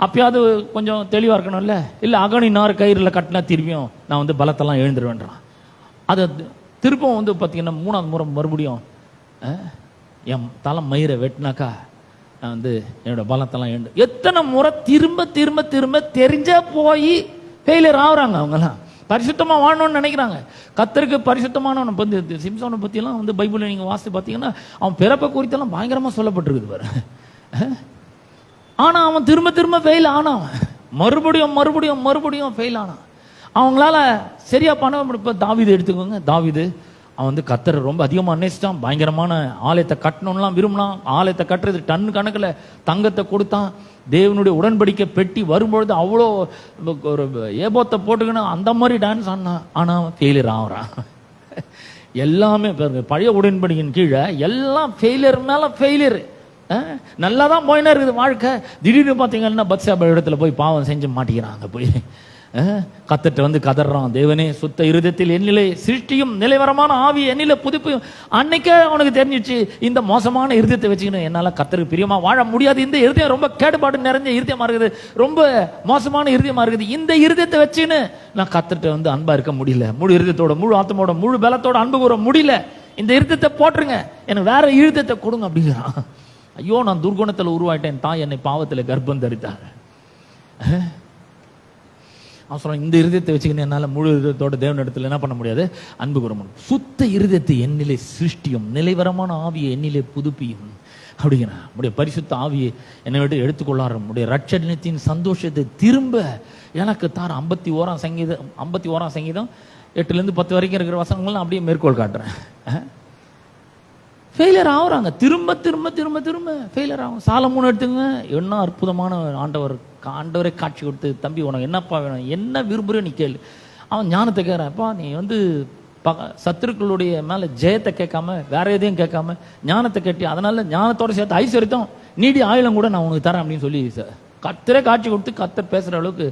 அப்பயாவது கொஞ்சம் தெளிவாக இருக்கணும்ல. இல்லை அகனி நார் கயிறில் கட்டினா திரும்பியும் நான் வந்து பலத்தெல்லாம் எழுந்துருவேன்றான். அதை திருப்பம் வந்து பார்த்தீங்கன்னா 3ஆவது முறை மறுபடியும் என் தலை மயிரை வெட்டினாக்கா நான் வந்து என்னோட பலத்தெல்லாம் எழுந்து. எத்தனை முறை திரும்ப திரும்ப திரும்ப தெரிஞ்ச போய் ஃபெயிலியர் ஆகுறாங்க. அவங்கெல்லாம் பரிசுத்தமாக வாழணும்னு நினைக்கிறாங்க. கர்த்தருக்கு பரிசுத்தமானவனை பற்றி சிம்சோனை பற்றியெல்லாம் வந்து பைபிளில் நீங்கள் வாசித்து பார்த்தீங்கன்னா அவன் பிறப்பை குறித்தெல்லாம் பயங்கரமாக சொல்லப்பட்டிருக்குது பாரு. ஆனால் அவன் திரும்ப திரும்ப ஃபெயில் ஆனான், மறுபடியும் மறுபடியும் மறுபடியும் ஃபெயில் ஆனான். அவங்களால சரியா பண்ண. இப்போ தாவீது எடுத்துக்கோங்க. தாவீது அவன் வந்து கர்த்தரை ரொம்ப அதிகமாக நேசித்தான், பயங்கரமான ஆலயத்தை கட்டணும்லாம் விரும்பினான். ஆலயத்தை கட்டுறது டன் கணக்கில் தங்கத்தை கொடுத்தான். தேவனுடைய உடன்படிக்கை பெட்டி வரும்பொழுது அவ்வளோ ஒரு ஏபோத்தை போட்டுக்கணும் அந்த மாதிரி டான்ஸ் ஆனான். ஆனால் ஃபெயிலியர் ஆகிறான். எல்லாமே பழைய உடன்படிக்கையின் கீழே எல்லாம் ஃபெயிலியர் மேலே ஃபெயிலியர். நல்லா தான் போயினா இருக்குது வாழ்க்கை. திடீர்னு பார்த்தீங்கன்னா பத்சேபா இடத்துல போய் பாவம் செஞ்சு மாட்டிக்கிறாங்க. போய் கத்தட்ட வந்து கதறான், தேவனே சுத்த இருதயத்தில் என்னிலே சிருஷ்டியும் நிலைவரமான ஆவி என்னிலே புதுப்பையும். அன்னைக்கே அவனுக்கு தெரிஞ்சிச்சு இந்த மோசமான இருதயத்தை வச்சுக்கணும் என்னால கர்த்தருக்கு பிரியமா வாழ முடியாது. இந்த இருதயம் ரொம்ப கேடுபாடு நிறைஞ்ச இருதயமா இருக்குது, ரொம்ப மோசமான இருதயமா இருக்குது. இந்த இருதயத்தை வச்சுன்னு நான் கர்த்தர்ட்ட வந்து அன்பா இருக்க முடியல, முழு இருதயத்தோட முழு ஆத்மோட முழு பலத்தோட அன்பு கூற முடியல. இந்த இருதயத்தை போட்டுருங்க, எனக்கு வேற இருதயத்தை கொடுங்க அப்படிங்கிறான். ஐயோ நான் துர்குணத்தில் உருவாயிட்டேன், தாய் என்னை பாவத்தில் கர்ப்பம் தரித்தார். அவசரம் இந்த இருதயத்தை வச்சுக்கின்னு என்னால் முழு இருதயத்தோட தேவன் இடத்துல என்ன பண்ண முடியாது, அன்பு கூற முடியும். சுத்த இருதயத்தை என்னிலே சிருஷ்டியும் நிலைவரமான ஆவியை என்னிலே புதுப்பியும் அப்படிங்கிறான். நம்முடைய பரிசுத்த ஆவியை என்னை விட்டு எடுத்துக்கொள்ளாரு. நம்முடைய ரட்சணத்தின் சந்தோஷத்தை திரும்ப எனக்கு தார். 51ஆம் சங்கீதம் 51ஆம் சங்கீதம் 8லேருந்து 10 வரைக்கும் இருக்கிற வசனங்கள்லாம் அப்படியே மேற்கோள் காட்டுறேன். ஃபெயிலியர் ஆகுறாங்க, திரும்ப திரும்ப திரும்ப திரும்ப ஃபெயிலியர் ஆகும். சாலமோன் எடுத்துங்க, என்ன அற்புதமான ஆண்டவரே காட்சி கொடுத்து, தம்பி உனக்கு என்னப்பா வேணும், என்ன விரும்புகிற நீ கேளு. அவன் ஞானத்தை கேட்குறான்ப்பா, நீ வந்து சத்துருக்களுடைய மேலே ஜெயத்தை கேட்காம வேற எதையும் கேட்காம ஞானத்தை கேட்டி, அதனால ஞானத்தோட சேர்த்து ஐஸ்வர்யத்தும் நீடி ஆயுளம் கூட நான் உனக்கு தரேன் அப்படின்னு சொல்லி கத்தரே காட்சி கொடுத்து கத்தர் பேசுகிற அளவுக்கு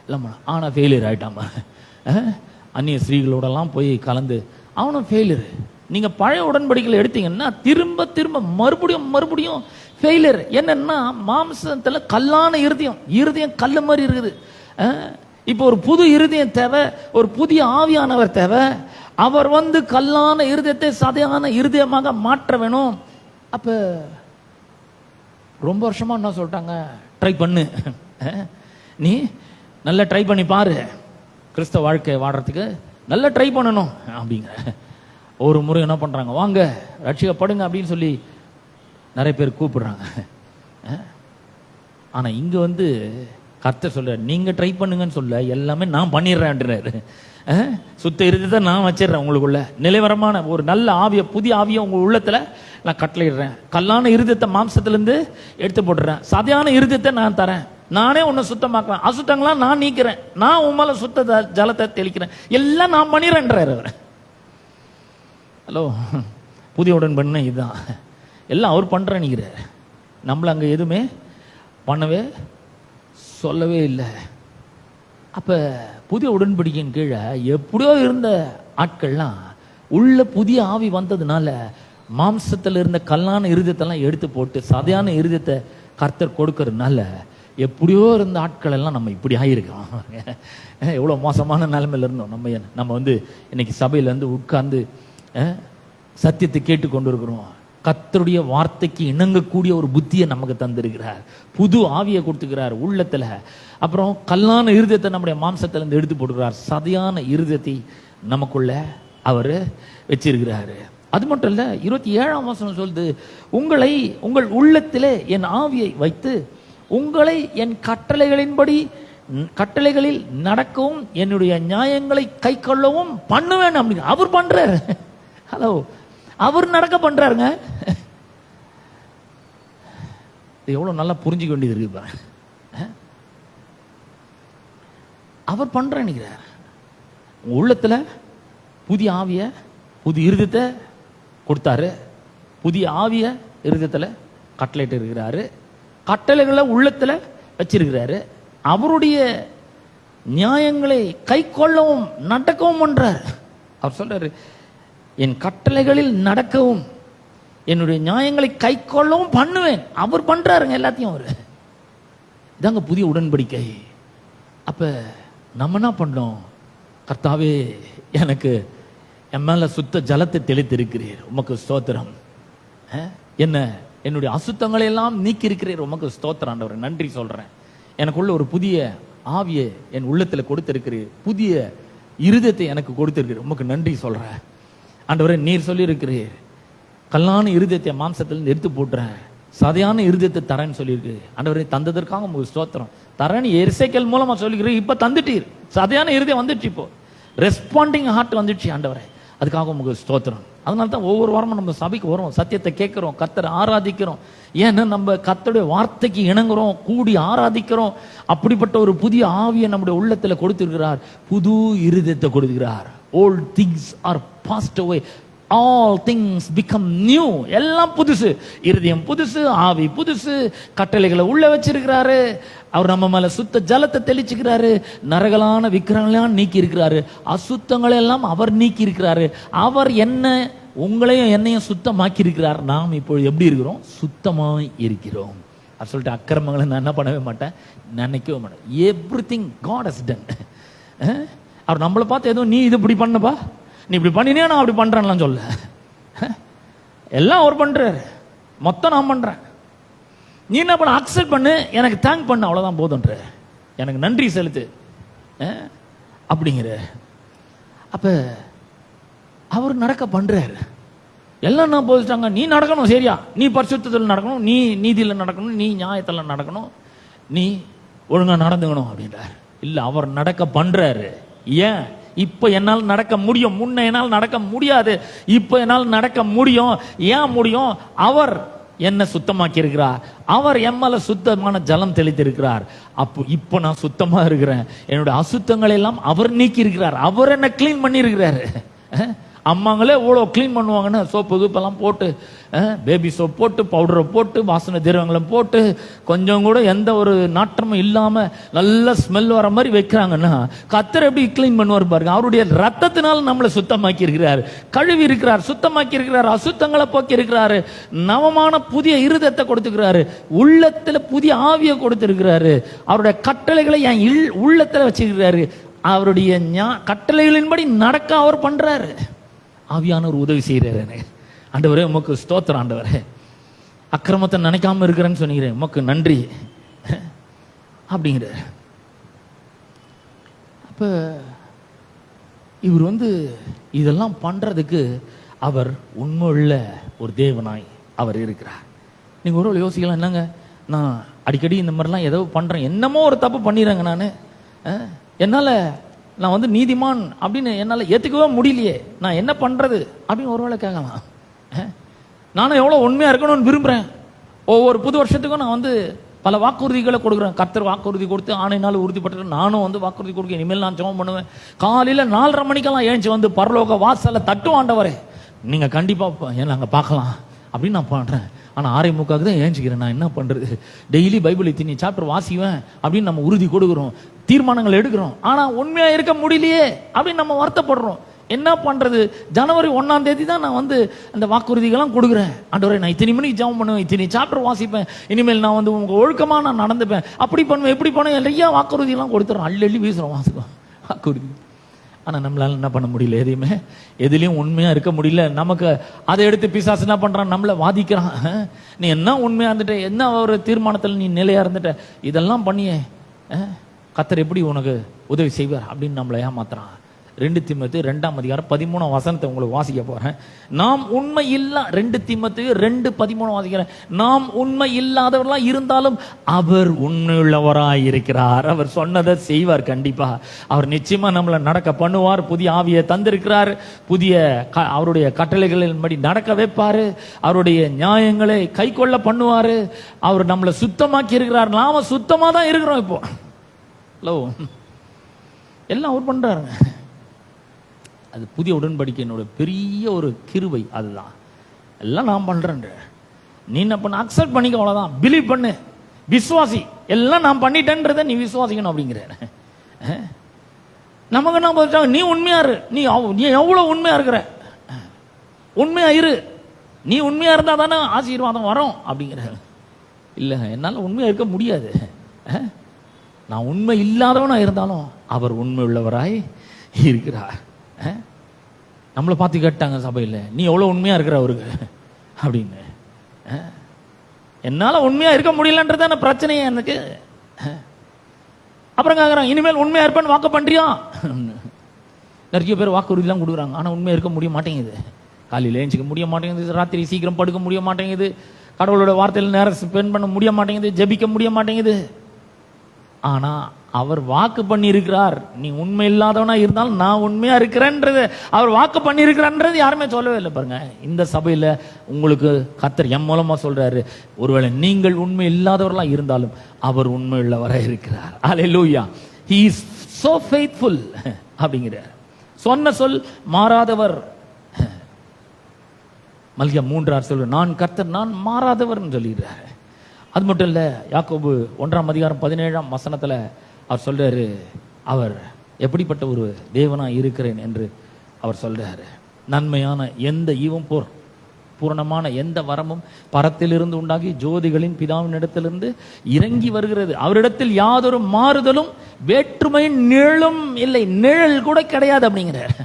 இல்லைம்மா. ஆனால் ஃபெயிலியர் ஆகிட்டாமா. அந்நிய ஸ்ரீகளோடலாம் போய் கலந்து அவனும் ஃபெயிலியர். நீங்க பழைய உடன்படிக்கையில் எடுத்தீங்கன்னா திரும்ப திரும்ப மறுபடியும் மறுபடியும் ஃபெயிலியர். என்னன்னா மாம்சத்துல கல்லான இருதயம் கல்லு மாதிரி இருக்குது. இப்போ ஒரு புது இருதயம் தேவை, ஒரு புதிய ஆவியானவர் தேவை. அவர் வந்து கல்லான இருதயத்தை சதையான இருதயமாக மாற்ற வேணும். அப்ப ரொம்ப வருஷமா என்ன சொல்லிட்டாங்க, ட்ரை பண்ணு, நீ நல்லா ட்ரை பண்ணி பாரு, கிறிஸ்தவ வாழ்க்கை வாடுறதுக்கு நல்லா ட்ரை பண்ணணும் அப்படிங்கிற. ஒரு முறை என்ன பண்றாங்க, வாங்க ரட்சிக்கப்படுங்க அப்படின்னு சொல்லி நிறைய பேர் கூப்பிடுறாங்க. ஆனா இங்க வந்து கர்த்தர் சொல்ற, நீங்க ட்ரை பண்ணுங்கன்னு சொல்ல, எல்லாமே நான் பண்ணிடுறேன்றாரு. சுத்த இருதயத்தை நான் வச்சிடுறேன் உங்களுக்குள்ள, நிலைவரமான ஒரு நல்ல ஆவிய புதிய ஆவிய உங்க உள்ளத்துல நான் கட்டளையிடுறேன். கல்லான இருதயத்தை மாம்சத்திலிருந்து எடுத்து போடுறேன், சதையான இருதயத்தை நான் தரேன், நானே உன்னை சுத்தமாக்குறேன், அசுத்தங்களாம் நான் நீக்கிறேன், நான் உன் மேல சுத்த ஜலத்தை தெளிக்கிறேன், எல்லாம் நான் பண்ணிடுறேன்றாரு அவர். ஹலோ, புதிய உடன்படிக்கை இதுதான், எல்லாம் அவர் பண்றேன்னுங்கிறார். நம்மள அங்க எதுவுமே பண்ணவே சொல்லவே இல்லை. அப்போ புதிய உடன்படிக்கையின் கீழே எப்படியோ இருந்த ஆட்கள்லாம் உள்ள புதிய ஆவி வந்ததுனால மாம்சத்தில் இருந்த கல்லான இருதயத்தெல்லாம் எடுத்து போட்டு சதையான இருதயத்தை கர்த்தர் கொடுக்கறதுனால எப்படியோ இருந்த ஆட்கள் எல்லாம் நம்ம இப்படி ஆகியிருக்கிறோம். எவ்வளோ மோசமான நிலைமையில இருந்தோம். நம்ம வந்து இன்னைக்கு சபையிலேருந்து உட்கார்ந்து சத்தியத்தை கேட்டு கொண்டு இருக்கிறோம். கர்த்தருடைய வார்த்தைக்கு இணங்கக்கூடிய ஒரு புத்தியை நமக்கு தந்திருக்கிறார், புது ஆவியை கொடுத்துக்கிறார் உள்ளத்துல. அப்புறம் கல்லான இருதயத்தை நம்முடைய மாம்சத்துல இருந்து எடுத்து போட்டுக்கிறார், சதையான இருதயத்தை நமக்குள்ள அவர் வச்சிருக்கிறாரு. அது மட்டும் இல்ல, 27ஆம் வசனம் சொல்லுது, உங்களை உங்கள் உள்ளத்திலே என் ஆவியை வைத்து உங்களை என் கட்டளைகளில் நடக்கவும் என்னுடைய நியாயங்களை கை கொள்ளவும் பண்ணுவேன் அப்படின்னு அவர் பண்றாரு. ஹலோ, அவர் நடக்க பண்றாருங்க. எவ்வளவு நல்லா புரிஞ்சுக்க வேண்டியது இருக்கு பாருங்க. அவர் பண்றார். உள்ளத்துல புதிய ஆவிய புதிய இருதயத்தை கொடுத்தாரு, புதிய ஆவிய இருதயத்துல கட்டளையிட்டு இருக்கிறாரு, கட்டளைகளை உள்ளத்துல வச்சிருக்கிறாரு. அவருடைய நியாயங்களை கை கொள்ளவும் நடக்கவும் பண்றார். அவர் சொல்றாரு, என் கட்டளைகளில் நடக்கவும் என்னுடைய நியாயங்களை கை கொள்ளவும் பண்ணுவேன். அவர் பண்றாருங்க எல்லாத்தையும். அவர் இதாங்க புதிய உடன்படிக்கை. அப்ப நம்ம என்ன பண்ணோம்? கர்த்தாவே, எனக்கு என் மேல சுத்த ஜலத்தை தெளித்திருக்கிறீர், உமக்கு ஸ்தோத்திரம். என்னுடைய அசுத்தங்களை எல்லாம் நீக்கி இருக்கிறீர், உமக்கு ஸ்தோத்திரம் ஆண்டவரே, நன்றி சொல்றேன். எனக்குள்ள ஒரு புதிய ஆவியை என் உள்ளத்துல கொடுத்திருக்கிறீர், புதிய இருதயத்தை எனக்கு கொடுத்திருக்கிறீர், உமக்கு நன்றி சொல்றேன் ஆண்டவரே. நீர் சொல்லி இருக்கிறீர், கல்லான இருதயத்தை மாம்சத்திலிருந்து எடுத்து போட்டுறேன், சதையான இருதயத்தை தரேன்னு சொல்லியிருக்கு ஆண்டவரே. தந்ததற்காக உங்களுக்கு ஸ்தோத்திரம். தரேன்னு எசேக்கியேல் மூலமா சொல்லிக்கிறீர், இப்ப தந்துட்டீர். சதையான இருதயம் வந்துடுச்சு, இப்போ ரெஸ்பாண்டிங் ஹார்ட் வந்துடுச்சு ஆண்டவரே, அதுக்காக உங்களுக்கு ஸ்தோத்திரம். அதனால தான் ஒவ்வொரு வாரமும் நம்ம சபைக்கு வரோம், சத்தியத்தை கேட்கிறோம், கர்த்தரை ஆராதிக்கிறோம். ஏன்னா நம்ம கர்த்தருடைய வார்த்தைக்கு இணங்குறோம், கூடி ஆராதிக்கிறோம். அப்படிப்பட்ட ஒரு புதிய ஆவியை நம்முடைய உள்ளத்துல கொடுத்திருக்கிறார், புது இருதயத்தை கொடுக்கிறார். Old things are passed away, all things become new. எல்லாம் புதுசு, இருதயம் புதுசு, ஆவி புதுசு, கட்டளைகளை உள்ள வச்சிருக்கிறாரு. அவர் நம்ம மேல சுத்த ஜலத்தை தெளிச்சுக்கிறாரு, நரகலான விக்கிரகங்களையும் நீக்கி இருக்கிறாரு, அசுத்தங்களை எல்லாம் அவர் நீக்கி இருக்கிறாரு. அவர் என்ன உங்களையும் என்னையும் சுத்தமாக்கி இருக்கிறார். நாம் இப்பொழுது எப்படி இருக்கிறோம்? சுத்தமாய் இருக்கிறோம். அது சொல்லிட்டு அக்கிரமங்களை நான் என்ன பண்ணவே மாட்டேன், நினைக்கவே மாட்டேன். Everything God has done. அவர் நம்மளை பார்த்து எதுவும் நீ இது இப்படி பண்ணப்பா, நீ இப்படி பண்ணினே நான் அப்படி பண்றேன்லாம் சொல்ல, எல்லாம் அவர் பண்றாரு, மொத்தம் நான் பண்றேன். நீ என்ன பண்ண, அக்செப்ட் பண்ணு, எனக்கு தேங்க் பண்ணு, அவ்வளவுதான் போதுன்ற, எனக்கு நன்றி செலுத்து அப்படிங்கிற. அப்ப அவர் நடக்க பண்றாரு. எல்லாம் நான் போதிச்சிட்டாங்க, நீ நடக்கணும் சரியா, நீ பரிசுத்தத்தில் நடக்கணும், நீ நீதியில் நடக்கணும், நீ நியாயத்தில் நடக்கணும், நீ ஒழுங்கா நடந்துக்கணும் அப்படின்றார். இல்ல, அவர் நடக்க பண்றாரு. ஏன்? இப்ப என்னால் நடக்க முடியும், முன்ன என்னால் நடக்க முடியாது, இப்ப என்னால் நடக்க முடியும். ஏன் முடியும்? அவர் என்ன சுத்தமாக்கி இருக்கிறார், அவர் எம்மல சுத்தமான ஜலம் தெளித்திருக்கிறார். அப்போ இப்போ நான் சுத்தமா இருக்கிறேன். என்னுடைய அசுத்தங்களை எல்லாம் அவர் நீக்கி இருக்கிறார், அவர் என்ன கிளீன் பண்ணி இருக்கிறாரு. அம்மாங்களே இவ்வளோ கிளீன் பண்ணுவாங்கன்னா, சோப்பு கீப்பெல்லாம் போட்டு, பேபி சோப் போட்டு, பவுடரை போட்டு, வாசனை திரவங்களை போட்டு, கொஞ்சம் கூட எந்த ஒரு நாற்றமும் இல்லாமல் நல்ல ஸ்மெல் வர மாதிரி வைக்கிறாங்கன்னா, கர்த்தர் எப்படி கிளீன் பண்ணுவார் பாருங்க. அவருடைய ரத்தத்தினால் நம்மளை சுத்தமாக்கி இருக்கிறார், கழுவி இருக்கிறார், சுத்தமாக்கி இருக்கிறார், அசுத்தங்களை போக்கி இருக்கிறாரு, நவமான புதிய இருதயத்தை கொடுத்துக்கிறாரு, உள்ளத்துல புதிய ஆவியை கொடுத்திருக்கிறாரு, அவருடைய கட்டளைகளை என் உள்ளத்துல வச்சிருக்கிறாரு, அவருடைய கட்டளைகளின்படி நடக்க அவர் பண்றாரு. ஆவியானவர் உதவி செய்யறாரு. ஆண்டவரே உமக்கு ஸ்தோத்திரம் ஆண்டவரே, அக்கிரமத்தை நினைக்காம இருக்கிறேன்னு சொன்னீங்க, உமக்கு நன்றி அப்படிங்கிற. அப்ப இவர் இதெல்லாம் பண்றதுக்கு அவர் உண்மையுள்ள ஒரு தேவனாய் அவர் இருக்கிறார். நீங்க ஒரு யோசிக்கலாம், என்னங்க நான் அடிக்கடி இந்த மாதிரிலாம் ஏதோ பண்றேன், என்னமோ ஒரு தப்பு பண்ணிடுறேங்க, நான் என்னால நான் நீதிமான் அப்படின்னு என்னால் ஏற்றுக்கவே முடியலையே, நான் என்ன பண்ணுறது அப்படின்னு ஒருவேளை கேட்கலாம். நானும் எவ்வளோ உண்மையாக இருக்கணும்னு விரும்புகிறேன். ஒவ்வொரு புது வருஷத்துக்கும் நான் பல வாக்குறுதிகளை கொடுக்குறேன். கர்த்தர் வாக்குறுதி கொடுத்து ஆணையினால் உறுதிப்பட்டு நானும் வாக்குறுதி கொடுக்க, இனிமேல் நான் ஜெபம் பண்ணுவேன். காலையில் 4:30 மணிக்கெல்லாம் ஏஞ்சி பரலோக வாசலை தட்டுவாண்டவரே, நீங்கள் கண்டிப்பாக நாங்கள் பார்க்கலாம் அப்படின்னு நான் பண்றேன். ஆனா 6:45 தான் ஏஞ்சிக்கிறேன். நான் என்ன பண்றது? டெய்லி பைபிள் இத்தனை சாப்டர் வாசிவேன் அப்படின்னு நம்ம உறுதி கொடுக்குறோம், தீர்மானங்கள் எடுக்கிறோம். ஆனா உண்மையா இருக்க முடியலையே அப்படின்னு நம்ம வருத்தப்படுறோம். என்ன பண்றது? ஜனவரி 1ஆம் தேதி தான் நான் வந்து அந்த வாக்குறுதிகள்லாம் கொடுக்குறேன். ஆண்டவரே, நான் இத்தனை மணிக்கு ஜெபம் பண்ணுவேன், இத்தனை சாப்டர் வாசிப்பேன், இனிமேல் நான் வந்து உங்க ஒழுக்கமா நான் நடந்துப்பேன், அப்படி பண்ணுவேன், எப்படி பண்ணுவேன், நிறைய வாக்குறுதியெல்லாம் கொடுத்துறோம். அள்ளி வீசுறோம் வாசிக்கும் வாக்குறுதி. ஆனா நம்மளால என்ன பண்ண முடியல? எதுலயும் உண்மையா இருக்க முடியல. நமக்கு அதை எடுத்து பிசாசு என்ன பண்றான்? நம்மள வாதிக்கிறான். நீ என்ன உண்மையா இருந்துட்ட, என்ன ஒரு தீர்மானத்தில் நீ நிலையா இருந்துட்ட, இதெல்லாம் பண்ணியே கர்த்தர் எப்படி உனக்கு உதவி செய்வார் அப்படின்னு நம்மளை ஏமாத்துறான். 2 தீமோத்தேயு 2ஆம் அதிகாரம் 13ஆம் வசனத்தை உங்களுக்கு வாசிக்க போறேன். நாம் உண்மை இல்ல 2 தீமோத்தேயு 2:13 வாசிக்கிறேன். நாம் உண்மை இல்லாதவர்களா இருந்தாலும் அவர் உண்மையுள்ளவராய் இருக்கிறார். அவர் சொன்னதை செய்வார். கண்டிப்பா அவர் நிச்சயமா நம்மளை நடக்க பண்ணுவார். புதிய ஆவியை தந்திருக்கிறார். புதிய அவருடைய கட்டளைகளின் படி நடக்க வைப்பாரு. அவருடைய நியாயங்களை கை கொள்ள பண்ணுவாரு. அவர் நம்மளை சுத்தமாக்கி இருக்கிறார். நாம சுத்தமா தான் இருக்கிறோம். இப்போ ஹலோ, எல்லாம் அவர் பண்றாருங்க. அது புதிய உடன்படிக்கையினோட பெரிய ஒரு கிருபை. அதுதான் எல்லாம் நான் பண்றேன். நீ என்ன பண்ண? அக்செப்ட் பண்ணிக்க, அவ்வளவுதான். பிலீவ் பண்ணு, விசுவாசி. எல்லாம் நான் பண்ணிட்டேன்றத நீ விசுவாசிக்கணும் அப்படிங்கிற. நமக்கு என்ன சொல்லிட்டாங்க? நீ உண்மையா இரு. நீ எவ்வளவு உண்மையா இருக்கிற, உண்மையா இரு. நீ உண்மையா இருந்தா தானே ஆசீர்வாதம் வரும் அப்படிங்கிற. இல்ல, என்னால உண்மையா இருக்க முடியாது. நான் உண்மை இல்லாதவனா இருந்தாலும் அவர் உண்மை உள்ளவராய் இருக்கிறார். நம்மளை பார்த்து கேட்டாங்க சபையில், நீ எவ்வளோ உண்மையா இருக்கிற அவருக்கு அப்படின்னு. என்னால் உண்மையா இருக்க முடியலன்றதான பிரச்சனையே எனக்கு. அப்புறம் கேட்குறாங்க, இனிமேல் உண்மையா இருப்பேன்னு வாக்கு பண்றியா? நிறைய பேர் வாக்குறுதிலாம் கொடுக்குறாங்க, ஆனால் உண்மையா இருக்க முடிய மாட்டேங்குது. காலையில் ஏஞ்சிக்க முடிய மாட்டேங்குது, ராத்திரி சீக்கிரம் படுக்க முடிய மாட்டேங்குது, கடவுளோட வார்த்தையில் நேரம் ஸ்பெண்ட் பண்ண முடிய மாட்டேங்குது, ஜெபிக்க முடிய மாட்டேங்குது. ஆனா அவர் வாக்கு பண்ணி இருக்கிறார். நீ உண்மை இல்லாதவனா இருந்தாலும் நான் உண்மையா இருக்கிறேன்றது அவர் வாக்கு பண்ணி இருக்கிறான்றது யாருமே சொல்லவே இல்லை. பாருங்க, இந்த சபையில உங்களுக்கு கர்த்தர் எம் மூலமா சொல்றாரு, ஒருவேளை நீங்கள் உண்மை இல்லாதவர்களா இருந்தாலும் அவர் உண்மை உள்ளவரா இருக்கிறார். அல்லேலூயா. He is so faithful அப்படிங்கிறார். சொன்ன சொல் மாறாதவர். மல்கியா 3:6 சொல்ற, நான் கர்த்தர், நான் மாறாதவர் சொல்லிடுறாரு. அது மட்டும் இல்ல, யாக்கோபு 1ஆம் அதிகாரம் 17ஆம் வசனத்துல அவர் சொல்றாரு, அவர் எப்படிப்பட்ட ஒரு தேவனா இருக்கிறேன் என்று அவர் சொல்றாரு. நன்மையான எந்த ஈவும் பூரணமான எந்த வரமும் பரத்திலிருந்து உண்டாகி ஜோதிகளின் பிதாவின் இடத்திலிருந்து இறங்கி வருகிறது. அவரிடத்தில் யாதொரு மாறுதலும் வேற்றுமை நிழலும் இல்லை. நிழல் கூட கிடையாது அப்படிங்கிறார்.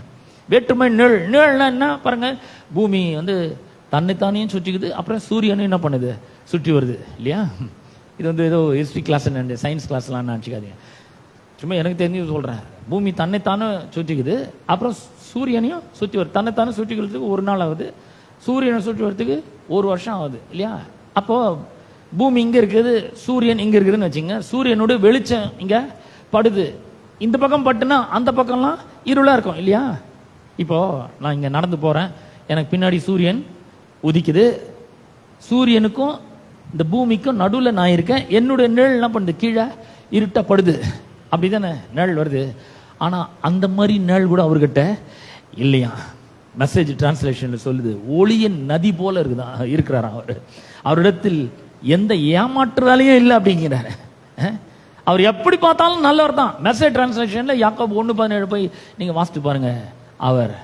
வேற்றுமை நிழல்னா என்ன பாருங்க, பூமி வந்து தன்னைத்தானையும் சுற்றிக்குது, அப்புறம் சூரியனும் என்ன பண்ணுது, சுற்றி வருது இல்லையா? இது வந்து ஏதோ ஹிஸ்ட்ரி கிளாஸ் சயின்ஸ் கிளாஸ்லாம் நினச்சிக்காதீங்க, சும்மா எனக்கு தெரிஞ்சு சொல்கிறேன். பூமி தன்னைத்தானே சுற்றிக்குது, அப்புறம் சூரியனையும் சுற்றி வருது. தன்னைத்தானே சுற்றிக்கிறதுக்கு ஒரு நாள் ஆகுது, சூரியனை சுற்றி வரதுக்கு 1 வருஷம் ஆகுது இல்லையா? அப்போ பூமி இங்கே இருக்குது, சூரியன் இங்கே இருக்குதுன்னு வச்சுங்க. சூரியனோட வெளிச்சம் இங்கே படுது, இந்த பக்கம் பட்டுனா அந்த பக்கம்லாம் இருளாக இருக்கும் இல்லையா? இப்போ நான் இங்கே நடந்து போகிறேன், எனக்கு பின்னாடி சூரியன் உதிக்குது, சூரியனுக்கும் இந்த பூமிக்கும் நடுவில் நான் இருக்கேன். என்னுடைய நிழல் என்ன பண்ணுது, கீழே இருட்டப்படுது, அப்படிதானே நிழல் வருது. ஆனால் அந்த மாதிரி நிழல் கூட அவர்கிட்ட இல்லையா? மெசேஜ் டிரான்ஸ்லேஷன்ல சொல்லுது, ஒளியின் நதி போல இருக்கிறார் அவர். அவரிடத்தில் எந்த ஏமாற்றுதலையும் இல்லை அப்படிங்கிறார். அவர் எப்படி பார்த்தாலும் நல்லவர் தான். மெசேஜ் டிரான்ஸ்லேஷன்ல யாக்கோபு 1:17 போய் நீங்க வாசித்து பாருங்க. அவர்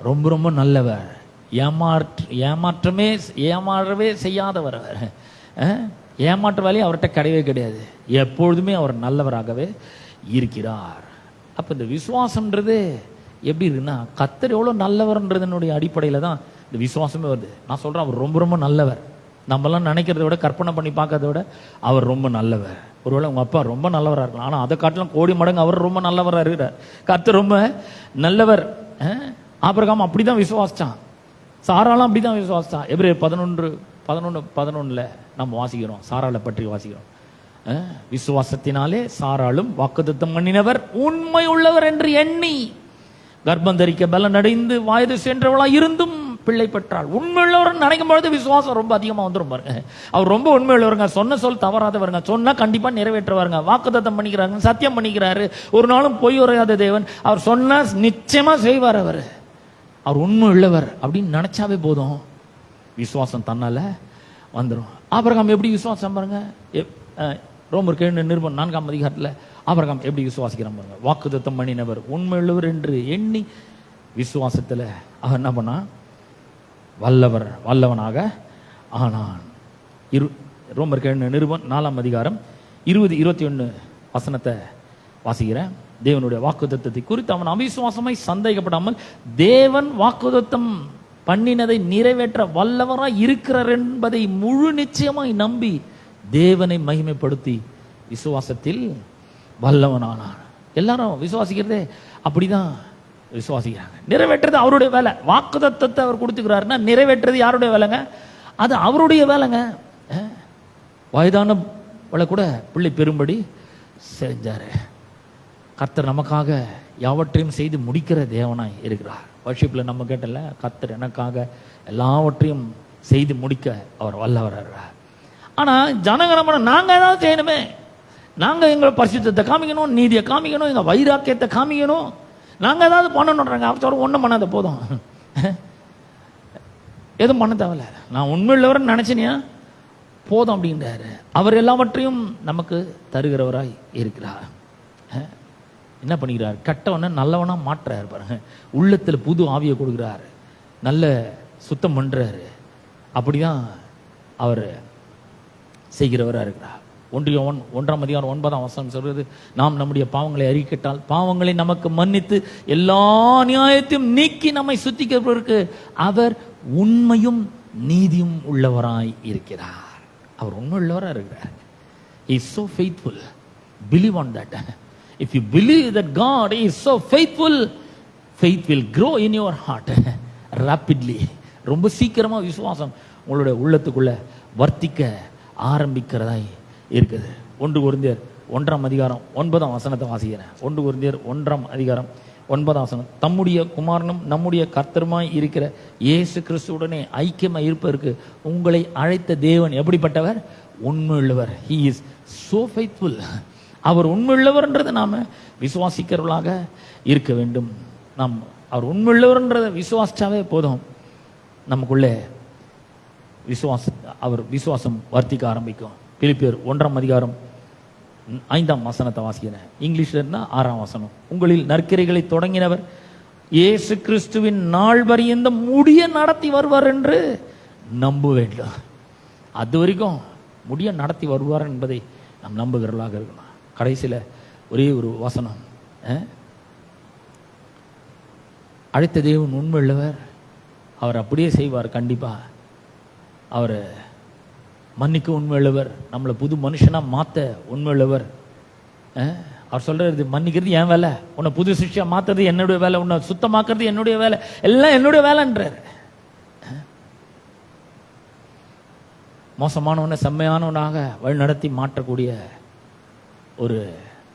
ரொம்ப ரொம்ப நல்லவர், ஏமாற்றவே செய்யாதவர். அவர் ஏமாற்ற வேலையை அவர்கிட்ட கிடையவே கிடையாது. எப்பொழுதுமே அவர் நல்லவராகவே இருக்கிறார். அப்ப இந்த விசுவாசம்ன்றது எப்படி இருக்குன்னா, கர்த்தர் எவ்வளவு நல்லவர்ன்றதனுடைய அடிப்படையில தான் இந்த விசுவாசமே வருது. நான் சொல்றேன், அவர் ரொம்ப ரொம்ப நல்லவர். நம்மளாம் நினைக்கிறத விட, கற்பனை பண்ணி பார்க்கறத விட அவர் ரொம்ப நல்லவர். ஒருவேளை உங்க அப்பா ரொம்ப நல்லவராக இருக்கலாம், ஆனா அதை காட்டிலும் கோடி மடங்கு அவர் ரொம்ப நல்லவராக இருக்கிறார். கர்த்தர் ரொம்ப நல்லவர். ஆபிரகாம் அப்படிதான் விசுவாசிச்சான், சாராலாம் அப்படிதான் விசுவாசிச்சான். எபிரேயர் 11:11 நம்ம வாசிக்கிறோம், சாராளை பற்றி வாசிக்கிறோம். விசுவாசத்தினாலே சாராளும் வாக்குத்தத்தம் பண்ணினவர் உண்மை உள்ளவர் என்று எண்ணி கர்ப்பம் தரிக்க பலன் அடைந்து வயது சென்றவளா இருந்தும் பிள்ளை பெற்றாள். உண்மை உள்ளவர் நினைக்கும் பொழுது விசுவாசம் ரொம்ப அதிகமாக வந்துடும் பாருங்க. அவர் ரொம்ப உண்மை உள்ளவருங்க, சொன்ன சொல் தவறாதவருங்க, சொன்னா கண்டிப்பா நிறைவேற்றுவாருங்க, வாக்குத்தத்தம் பண்ணிக்கிறாங்க, சத்தியம் பண்ணிக்கிறாரு, ஒரு நாளும் பொய் உரையாத தேவன். அவர் சொன்னா நிச்சயமா செய்வார். அவர் உண்மை உள்ளவர் அப்படின்னு நினைச்சாவே போதும், விசுவாசம் தன்னால வந்துடும். ஆபிரகாம் எப்படி விசுவாசம் பாருங்க, ரோமர் 7 நிருபம் 4ஆம் அதிகாரத்தில் ஆபிரகாம் எப்படி விசுவாசிக்கிறான் பாருங்க. வாக்குத்தத்தம் பண்ணினவர் உண்மையுள்ளவர் என்று எண்ணி விசுவாசத்தில் அவர் என்ன பண்ணா, வல்லவனாக ஆனான். ரோமர் 7 நிருபம் 4ஆம் அதிகாரம் 20-21 வசனத்தை வாசிக்கிறேன். தேவனுடைய வாக்குத்தத்தத்தை குறித்து அவன் அவிசுவாசமாய் சந்தேகப்படாமல் தேவன் வாக்குத்தத்தம் பண்ணினதை நிறைவேற்ற வல்லவராய் இருக்கிறார் என்பதை முழு நிச்சயமாய் நம்பி தேவனை மகிமைப்படுத்தி விசுவாசத்தில் வல்லவனானான். எல்லாரும் விசுவாசிக்கிறதே அப்படிதான் விசுவாசிக்கிறாங்க. நிறைவேற்றது அவருடைய வேலை. வாக்குத்தத்தத்தை அவர் கொடுத்துக்கிறாருன்னா நிறைவேற்றது யாருடைய வேலைங்க? அது அவருடைய வேலைங்க. வயதானவளை கூட பிள்ளை பெரும்படி செஞ்சாரு. கர்த்தர் நமக்காக யாவற்றையும் செய்து முடிக்கிற தேவனாய் இருக்கிறார். வர்ஷிப்பில் நம்ம கேட்டல, கர்த்தர் எனக்காக எல்லாவற்றையும் செய்து முடிக்க அவர் வல்லவராகிறார். ஆனால் ஜனகணமன நாங்கள் ஏதாவது செய்யணுமே, நாங்கள் எங்கள் பரிசுத்தத்தை காமிக்கணும், நீதியை காமிக்கணும், எங்கள் வைராக்கியத்தை காமிக்கணும், நாங்கள் ஏதாவது பண்ணணுன்றாங்க. அவர் ஒன்றும் பண்ணாத போதும், எதுவும் பண்ண தேவையில்ல, நான் உண்மையுள்ளவர்னு நினைச்சினியா போதும் அப்படின்றாரு. அவர் எல்லாவற்றையும் நமக்கு தருகிறவராய் இருக்கிறார். என்ன பண்ணிக்கிறார்? கெட்டவனை நல்லவனா மாற்றுறாரு பாருங்க. உள்ளத்துல புது ஆவியை கொடுக்கிறாரு, நல்ல சுத்தம் பண்றாரு. அப்படிதான் அவர் செய்கிறவரா இருக்கிறார். 1ஆம் அதிகாரம் 9ஆம் வசனம் சொல்றது, நாம் நம்முடைய பாவங்களை அறிக்கையிட்டால் பாவங்களை நமக்கு மன்னித்து எல்லா நியாயத்தையும் நீக்கி நம்மை சுத்திக்கிறவருக்கு அவர் உண்மையும் நீதியும் உள்ளவராய் இருக்கிறார். அவர் உண்மை உள்ளவரா இருக்கிறார். He is so faithful. Believe on that. If you believe that God is so faithful, faith will grow in your heart rapidly. ரொம்ப சீக்கிரமா விசுவாசம் உங்களுடைய உள்ளத்துக்குள்ள வர்த்திக்க ஆரம்பிக்கிறதாய் இருக்குது. 1 கொரிந்தியர் 1ஆம் அதிகாரம் 9ஆம் வசனத்தை வாசிக்கிறேன். 1 கொரிந்தியர் 1ஆம் அதிகாரம் 9ஆம் வசனம், தம்முடைய குமாரனும் நம்முடைய கர்த்தருமாய் இருக்கிற இயேசு கிறிஸ்துவுடனே ஐக்கியமாய் இருப்பதற்கு உங்களை அழைத்த தேவன் எப்படிப்பட்டவர்? உண்மையுள்ளவர். He is so faithful. அவர் உண்மையுள்ளவர்ன்றதை நாம விசுவாசிக்கிறவர்களாக இருக்க வேண்டும். நாம் அவர் உண்மையுள்ளவர்ன்றதை விசுவாசிச்சாவே போதும், நமக்குள்ளே அவர் விசுவாசம் வர்த்திக்க ஆரம்பிக்கும். பிலிப்பியர் 1ஆம் அதிகாரம் 5ஆம் வசனத்தை வாசிக்கிறேன். இங்கிலீஷ்ல இருந்தா 6ஆம் வசனம், உங்களில் நற்கிரைகளை தொடங்கினவர் இயேசு கிறிஸ்துவின் நாள் வரையந்த முடிய நடத்தி வருவார் என்று நம்ப வேண்டும். அது வரைக்கும் முடிய நடத்தி வருவார் என்பதை நாம் நம்புகிறவர்களாக இருக்கணும். கடைசியில் ஒரே ஒரு வசனம், அழைத்த தேவன் உண்மை உள்ளவர், அவர் அப்படியே செய்வார். கண்டிப்பா அவர் மன்னிக்க உண்மை உள்ளவர், நம்மளை புது மனுஷனா மாத்த உண்மை உள்ளவர். அவர் சொல்றது, மன்னிக்கிறது என் வேலை, உன்னை புது சிஷ்யா மாத்துறது என்னுடைய வேலை, உன்னை சுத்தமாக்குறது என்னுடைய வேலை, எல்லாம் என்னுடைய வேலைன்றார். மோசமானவனை செம்மையானவனாக வழி நடத்தி மாற்றக்கூடிய ஒரு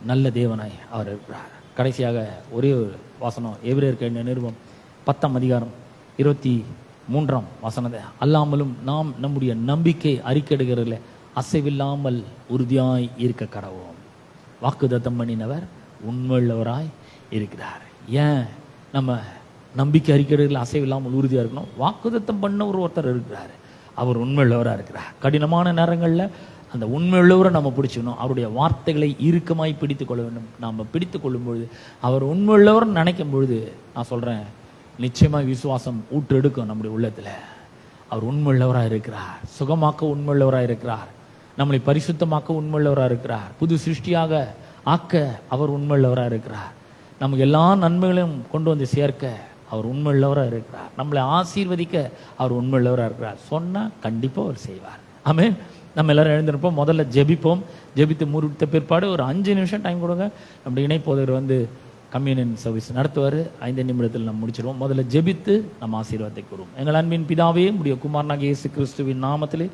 நல்ல தேவனாய் அவர் இருக்கிறார். கடைசியாக ஒரே ஒரு வசனம், எபிரேயருக்கு எழுதின நிருபம் 10ஆம் அதிகாரம் 23ஆம் வசனத்தை, அல்லாமலும் நாம் நம்முடைய நம்பிக்கை அறிக்கையிடுகிறதில் அசைவில்லாமல் உறுதியாய் இருக்க கடவோம். வாக்குத்தத்தம் பண்ணினவர் உண்மையுள்ளவராய் இருக்கிறார். ஏன் நம்ம நம்பிக்கை அறிக்கையிடுகிறதில் அசைவில்லாமல் உறுதியாக இருக்கணும்? வாக்குத்தத்தம் பண்ண ஒருத்தர் இருக்கிறார், அவர் உண்மையுள்ளவராக இருக்கிறார். கடினமான நேரங்களில் அந்த உண்மையுள்ளவரை நம்ம பிடிச்சிக்கணும். அவருடைய வார்த்தைகளை இறுக்கமாய் பிடித்து கொள்ள வேண்டும். நாம் பிடித்து கொள்ளும் பொழுது, அவர் உண்மையுள்ளவர்னு நினைக்கும் பொழுது, நான் சொல்றேன், நிச்சயமாக விசுவாசம் ஊற்றெடுக்கும் நம்முடைய உள்ளத்துல. அவர் உண்மையுள்ளவராக இருக்கிறார், சுகமாக்க உண்மையுள்ளவராக இருக்கிறார், நம்மளை பரிசுத்தமாக்க உண்மையுள்ளவராக இருக்கிறார், புது சிருஷ்டியாக ஆக்க அவர் உண்மையுள்ளவராக இருக்கிறார், நமக்கு எல்லா நன்மைகளையும் கொண்டு வந்து சேர்க்க அவர் உண்மையுள்ளவராக இருக்கிறார், நம்மளை ஆசீர்வதிக்க அவர் உண்மையுள்ளவராக இருக்கிறார். சொன்னா கண்டிப்பா அவர் செய்வார். ஆமென். நம்ம எல்லாரும் எழுந்திருப்போம். முதல்ல ஜெபிப்போம். ஜெபித்து முடித்த பிற்பாடு ஒரு 5 நிமிஷம் டைம் கொடுங்க. நம்முடைய இணைப்போதர் கம்யூனியன் சர்வீஸ் நடத்துவார். 5 நிமிடத்தில் நம்ம முடிச்சிருவோம். முதல்ல ஜெபித்து நம்ம ஆசீர்வாதத்தை கூறுவோம். எங்கள் அன்பின் பிதாவே, உடைய குமாரனாக இயேசு கிறிஸ்துவின் நாமத்திலே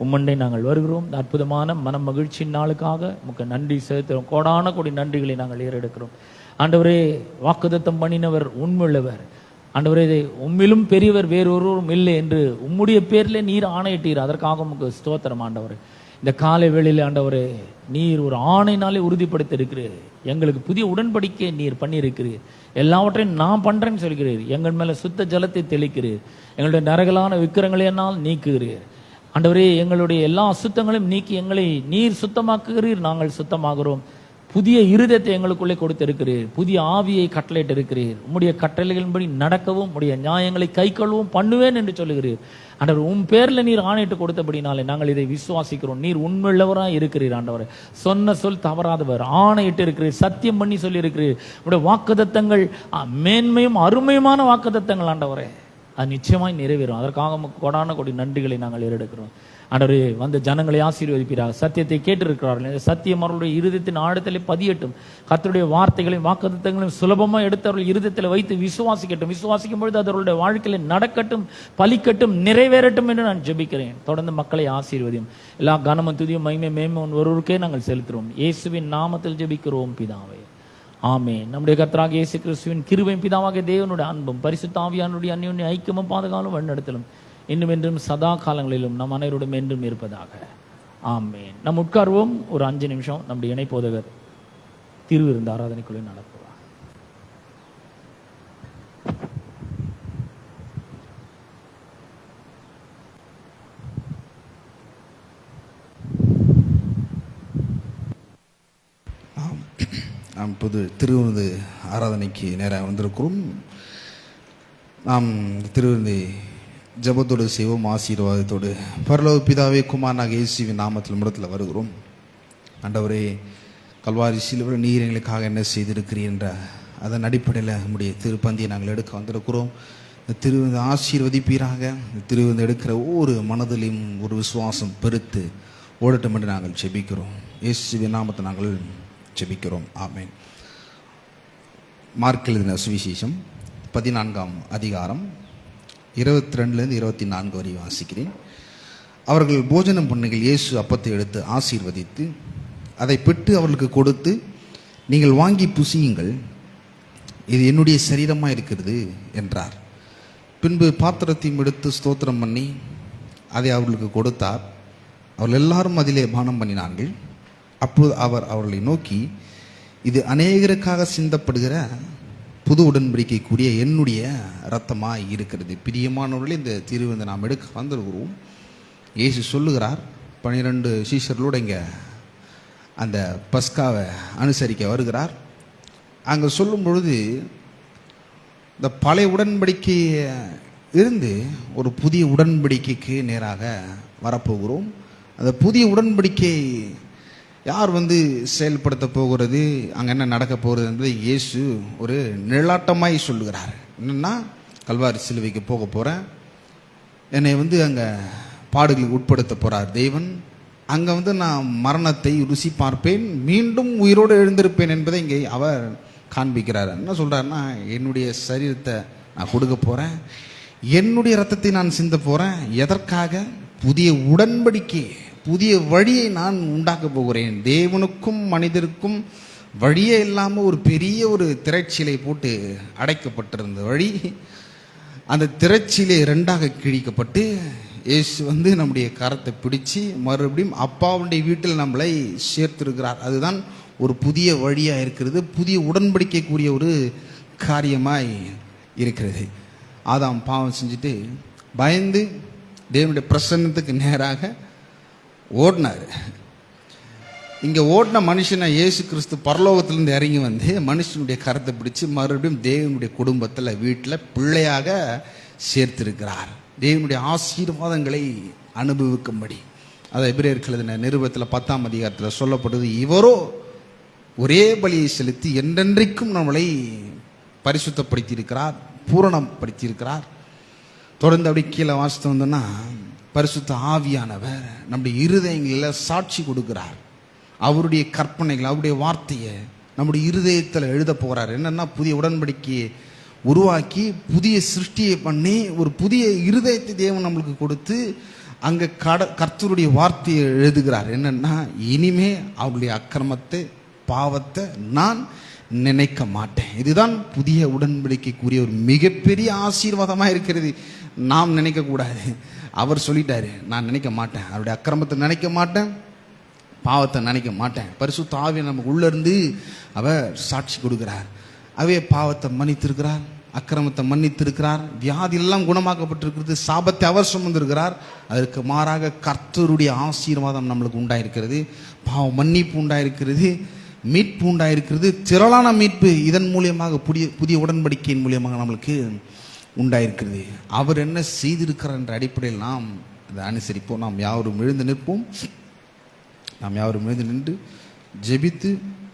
உம்மண்டை நாங்கள் வருகிறோம். அற்புதமான மன மகிழ்ச்சியின் நாளுக்காக உமக்கு நன்றி செலுத்துகிறோம். கோடான கோடி நன்றிகளை நாங்கள் ஏறெடுக்கிறோம். ஆண்டவரே, வாக்குத்தத்தம் பண்ணினவர் உண்மையுள்ளவர். ஆண்டவரே, உம்மிலும் பெரியவர் வேறொருவரும் இல்லை என்று உம்முடைய பேரிலே நீர் ஆணையிட்டீர். அதற்காக உமக்கு ஸ்தோத்திரம் ஆண்டவரே. இந்த காலை வேளையில் ஆண்டவரே, நீர் ஒரு ஆணையினாலே உறுதிப்படுத்தி இருக்கிறீர். எங்களுக்கு புதிய உடன்படிக்கை நீர் பண்ணியிருக்கிறீர். எல்லாவற்றையும் நான் பண்றேன்னு சொல்கிறீர். எங்கள் மேல சுத்த ஜலத்தை தெளிக்கிறீர். எங்களுடைய நரகலான விக்கிரங்களை என்னால் நீக்குகிறீர். ஆண்டவரே, எங்களுடைய எல்லா அசுத்தங்களையும் நீக்கி எங்களை நீர் சுத்தமாக்குகிறீர், நாங்கள் சுத்தமாகிறோம். புதிய இருதயத்தை எங்களுக்குள்ளே கொடுத்திருக்கிறீர், புதிய ஆவியை கட்டளையிட்டு இருக்கிறீர். உம்முடைய கட்டளைகளின்படி நடக்கவும் உம்முடைய நியாயங்களை கை கொள்ளவும் பண்ணுவேன் என்று சொல்லுகிறீர். ஆண்டவர், உன் பேர்ல நீர் ஆணையிட்டு கொடுத்தபடினாலே நாங்கள் இதை விசுவாசிக்கிறோம். நீர் உண்மையுள்ளவராக இருக்கிறீர். ஆண்டவர், சொன்ன சொல் தவறாதவர், ஆணையிட்டு இருக்கிறீர், சத்தியம் பண்ணி சொல்லி இருக்கிறீர். உடைய வாக்குத்தத்தங்கள் மேன்மையும் அருமையுமான வாக்குத்தத்தங்கள் ஆண்டவரே, அது நிச்சயமாய் நிறைவேறும். அதற்காக கொடான கொடி நன்றிகளை நாங்கள் ஏறெடுக்கிறோம். ஆண்டவரே, வந்த ஜனங்களை ஆசீர்வதிப்பீராக. சத்தியத்தை கேட்டிருக்கிறார்கள், சத்தியம் அவர்களுடைய இருதயத்தின் ஆழத்திலே பதியட்டும். கர்த்தருடைய வார்த்தைகளையும் வாக்குத்தத்தங்களையும் சுலபமாக எடுத்து அவர்கள் இருதயத்தில் வைத்து விசுவாசிக்கட்டும். விசுவாசிக்கும் பொழுது அவர்களுடைய வாழ்க்கையில நடக்கட்டும், பலிக்கட்டும், நிறைவேறட்டும் என்று நான் ஜெபிக்கிறேன். தொடர்ந்து மக்களை ஆசீர்வதியும். எல்லா கனமும் துதியும் மகிமை மேன்மையும் ஒருவருக்கே நாங்கள் செலுத்துகிறோம். இயேசுவின் நாமத்தில் ஜெபிக்கிறோம் பிதாவே, ஆமென். நம்முடைய கர்த்தராகிய இயேசு கிறிஸ்துவின் கிருபையும் பிதாவாகிய தேவனுடைய அன்பும் பரிசுத்த ஆவியானுடைய அந்யோன்ய ஐக்கியமும் பாதுகாவலும் வழிநடத்தலும் இன்னும் என்றும் சதா காலங்களிலும் நம் அனைவருடன் என்றும் இருப்பதாக. ஆமென். நம் உட்கார்வோம். ஒரு 5 நிமிஷம் நம்முடைய இணைப்போதகர் திருவிருந்து ஆராதனைக்குள்ளே நடத்துவார். நாம் புது திருவிருந்து ஆராதனைக்கு நேராக வந்திருக்கிறோம். நாம் திருவிருந்தை ஜபத்தோடு செய்வோம், ஆசீர்வாதத்தோடு. பரலோக பிதாவே, குமாரனாக இயேசுவின் நாமத்தில் இடத்துல வருகிறோம். ஆண்டவரே, கல்வாரி சிலுவையில் நீர் எங்களுக்காக என்ன செய்திருக்கிறீர் என்ற அதன் அடிப்படையில் நம்முடைய திருப்பந்தியை நாங்கள் எடுக்க வந்திருக்கிறோம். இந்த திருவிருந்து ஆசீர்வதிப்பீராக. இந்த திருவிருந்து எடுக்கிற ஒவ்வொரு மனதிலையும் ஒரு விசுவாசம் பெருத்து ஓடட்டும் என்று நாங்கள் ஜெபிக்கிறோம். இயேசுவின் நாமத்தை நாங்கள் ஜெபிக்கிறோம். ஆமென். மார்க் எழுதின சுவிசேஷம் 14ஆம் அதிகாரம் 22 24 வரை வாசிக்கிறேன். அவர்கள் போஜனம் பண்ணுகையில் இயேசு அப்பத்தை எடுத்து ஆசீர்வதித்து அதை பெற்று அவர்களுக்கு கொடுத்து, நீங்கள் வாங்கி புசியுங்கள், இது என்னுடைய சரீரமாக இருக்கிறது என்றார். பின்பு பாத்திரத்தையும் எடுத்து ஸ்தோத்திரம் பண்ணி அதை அவர்களுக்கு கொடுத்தார். அவர்கள் எல்லாரும் அதிலே பானம் பண்ணினார்கள். அப்போது அவர் அவர்களை நோக்கி, இது அநேகருக்காக சிந்தப்படுகிற புது உடன்படிக்கைக்குரிய என்னுடைய இரத்தமாய் இருக்கிறது. பிரியமானவர்களே, இந்த திருவிருந்தை நாம் எடுக்க வந்திருக்கிறோம். இயேசு சொல்லுகிறார், 12 சீஷர்களோடு இங்கே அந்த பஸ்காவை அனுசரிக்க வருகிறார். அங்கே சொல்லும் பொழுது இந்த பழைய உடன்படிக்கை இருந்து ஒரு புதிய உடன்படிக்கைக்கு நேராக வரப்போகிறோம். அந்த புதிய உடன்படிக்கை யார் செயல்படுத்த போகிறது, அங்கே என்ன நடக்க போகிறது என்பதை இயேசு ஒரு நிழலாட்டமாய் சொல்லுகிறார். என்னென்னா, கல்வாரி சிலுவைக்கு போக போகிறேன், என்னை அங்கே பாடுகளுக்கு உட்படுத்த போகிறார் தேவன். அங்கே நான் மரணத்தை ருசி பார்ப்பேன், மீண்டும் உயிரோடு எழுந்திருப்பேன் என்பதை இங்கே அவர் காண்பிக்கிறார். என்ன சொல்கிறாருன்னா, என்னுடைய சரீரத்தை நான் கொடுக்க போகிறேன், என்னுடைய ரத்தத்தை நான் சிந்த போகிறேன். எதற்காக? புதிய உடன்படிக்கை, புதிய வழியை நான் உண்டாக்க போகிறேன். தேவனுக்கும் மனிதருக்கும் வழியே இல்லாமல் ஒரு பெரிய ஒரு திரைச்சீலை போட்டு அடைக்கப்பட்டிருந்த வழி, அந்த திரைச்சீலை 2ஆக கிழிக்கப்பட்டு இயேசு நம்முடைய கரத்தை பிடிச்சு மறுபடியும் அப்பாவுடைய வீட்டில் நம்மளை சேர்த்திருக்கிறார். அதுதான் ஒரு புதிய வழியாக இருக்கிறது, புதிய உடன்படிக்கைக்குரிய ஒரு காரியமாய் இருக்கிறது. ஆதாம் பாவம் செஞ்சுட்டு பயந்து தேவனுடைய பிரசன்னத்துக்கு நேராக ஓடினார். இங்கே ஓடின மனுஷனை இயேசு கிறிஸ்து பரலோகத்திலிருந்து இறங்கி மனுஷனுடைய கரத்தை பிடிச்சு மறுபடியும் தேவனுடைய குடும்பத்தில் வீட்டில் பிள்ளையாக சேர்த்திருக்கிறார். தேவனுடைய ஆசீர்வாதங்களை அனுபவிக்கும்படி. அதை எபிரேயருக்கு எழுதின நிருபத்தில் 10ஆம் அதிகாரத்தில் சொல்லப்படுது, இவரோ ஒரே பலியை செலுத்தி என்றென்றைக்கும் நம்மளை பரிசுத்தப்படுத்தி இருக்கிறார், பூரணப்படுத்தி இருக்கிறார். தொடர்ந்து அப்படி கீழே வாசித்து வந்தோன்னா, பரிசுத்த ஆவியானவர் நம்முடைய இருதயங்களில் சாட்சி கொடுக்கிறார். அவருடைய கற்பனைகள், அவருடைய வார்த்தையை நம்முடைய இருதயத்தில் எழுத போகிறார். என்னென்னா, புதிய உடன்படிக்கையை உருவாக்கி புதிய சிருஷ்டியை பண்ணி ஒரு புதிய இருதயத்தை தேவன் நம்மளுக்கு கொடுத்து அங்கே கர்த்தருடைய வார்த்தையை எழுதுகிறார். என்னென்னா, இனிமே அவருடைய அக்கிரமத்தை பாவத்தை நான் நினைக்க மாட்டேன். இதுதான் புதிய உடன்படிக்கைக்குரிய ஒரு மிகப்பெரிய ஆசீர்வாதமாக இருக்கிறது. நாம் நினைக்கக்கூடாது. அவர் சொல்லிட்டாரு, நான் நினைக்க மாட்டேன், அவருடைய அக்கிரமத்தை நினைக்க மாட்டேன், பாவத்தை நினைக்க மாட்டேன். பரிசுத்த ஆவியை நமக்கு உள்ளிருந்து அவர் சாட்சி கொடுக்கிறார். அவே பாவத்தை மன்னித்திருக்கிறார், அக்கிரமத்தை மன்னித்திருக்கிறார். வியாதி எல்லாம் குணமாக்கப்பட்டிருக்கிறது. சாபத்தை அவர் சுமந்திருக்கிறார். அதற்கு மாறாக கர்த்தருடைய ஆசீர்வாதம் நம்மளுக்கு உண்டாயிருக்கிறது. பாவ மன்னிப்பு உண்டாயிருக்கிறது. மீட்பு உண்டாயிருக்கிறது. திரளான மீட்பு இதன் மூலியமாக புதிய உடன்படிக்கையின் மூலியமாக நம்மளுக்கு உண்டாயிருக்கிறது. அவர் என்ன செய்திருக்கிறார் என்ற அடிப்படையில் நாம் அதை அனுசரிப்போம். நாம் யாவரும் எழுந்து நிற்போம். நாம் யாவரும் எழுந்து நின்று ஜெபித்து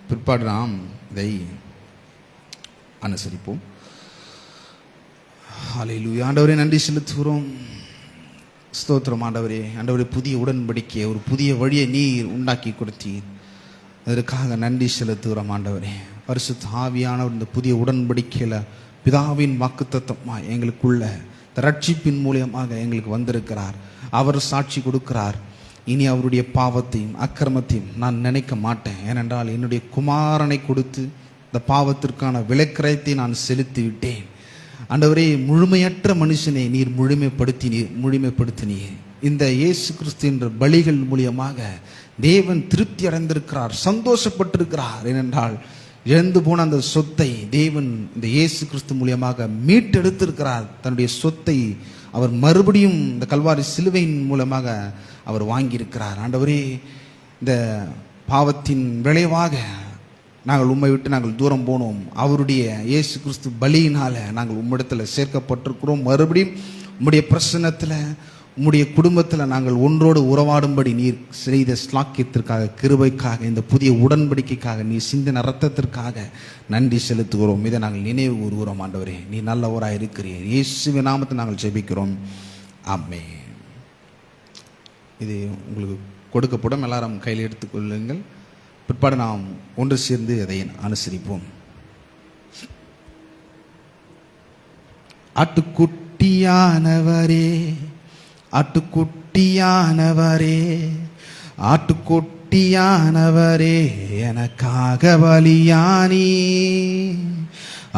பிற்பாடு நாம் இதை அனுசரிப்போம். ஹல்லேலூயா. ஆண்டவரே நன்றி செலுத்துகிறோம். ஸ்தோத்திரம் ஆண்டவரே. ஆண்டவரே, புதிய உடன்படிக்கை ஒரு புதிய வழியை நீர் உண்டாக்கி கொடுத்தீர். அதற்காக நன்றி செலுத்துகிறோம் ஆண்டவரே. பரிசுத்த ஆவியானவர் இந்த புதிய உடன்படிக்கையில் பிதாவின் வாக்குத்தத்தமாக எங்களுக்குள்ள ரட்சிப்பின் மூலியமாக எங்களுக்கு வந்திருக்கிறார். அவர் சாட்சி கொடுக்கிறார். இனி அவருடைய பாவத்தையும் அக்கிரமத்தையும் நான் நினைக்க மாட்டேன். ஏனென்றால் என்னுடைய குமாரனை கொடுத்து இந்த பாவத்திற்கான விலைக்கிரயத்தை நான் செலுத்தி விட்டேன். ஆண்டவரே, முழுமையற்ற மனுஷனை நீர் முழுமைப்படுத்தினீர். இந்த இயேசு கிறிஸ்து என்ற பலிகள் மூலியமாக தேவன் திருப்தி அடைந்திருக்கிறார், சந்தோஷப்பட்டிருக்கிறார். ஏனென்றால் இழந்து போன அந்த சொத்தை தேவன் இந்த இயேசு கிறிஸ்து மூலியமாக மீட்டெடுத்திருக்கிறார். தன்னுடைய சொத்தை அவர் மறுபடியும் இந்த கல்வாரி சிலுவையின் மூலமாக அவர் வாங்கியிருக்கிறார். ஆண்டவரே, இந்த பாவத்தின் விளைவாக நாங்கள் உம்மை விட்டு நாங்கள் தூரம் போனோம். அவருடைய இயேசு கிறிஸ்து பலியினால நாங்கள் உம்மிடத்தில் சேர்க்கப்பட்டிருக்கிறோம். மறுபடியும் உம்முடைய பிரசன்னத்தில் உம்முடைய குடும்பத்தில் நாங்கள் ஒன்றோடு உறவாடும்படி நீர் செய்த ஸ்லாக்கியத்திற்காக, கிருபைக்காக, இந்த புதிய உடன்படிக்கைக்காக, நீர் சிந்தின இரத்தத்திற்காக நன்றி செலுத்துகிறோம். இதை நாங்கள் நினைவு கூறுகிறோம். ஆண்டவரே, நீ நல்லவராக இருக்கிறீர். இயேசுவின் நாமத்தை நாங்கள் ஜெபிக்கிறோம். ஆமென். இது உங்களுக்கு கொடுக்கப்படும். எல்லாரும் கையில் எடுத்துக்கொள்ளுங்கள். பிற்பாடு நாம் ஒன்று சேர்ந்து அதை அனுசரிப்போம். ஆட்டுக்குட்டியானவரே, ஆட்டுக்குட்டியானவரே, ஆட்டுக்குட்டியானவரே, எனக்காக பலியானி.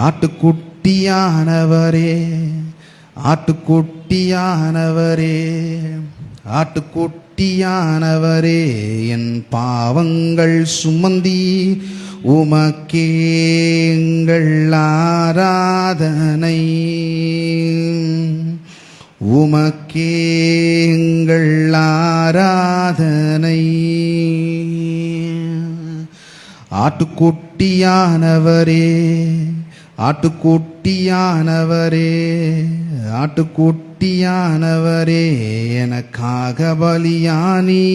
ஆட்டுக்குட்டியானவரே, ஆட்டுக்குட்டியானவரே, ஆட்டுக்குட்டியானவரே, என் பாவங்கள் சுமந்தி உமக்கே எங்கள் ஆராதனை. உமக்கே எங்கள் ஆராதனை. ஆட்டுக்குட்டியானவரே, ஆட்டுக்குட்டியானவரே, ஆட்டுக்குட்டியானவரே, எனக்காக பலியானி.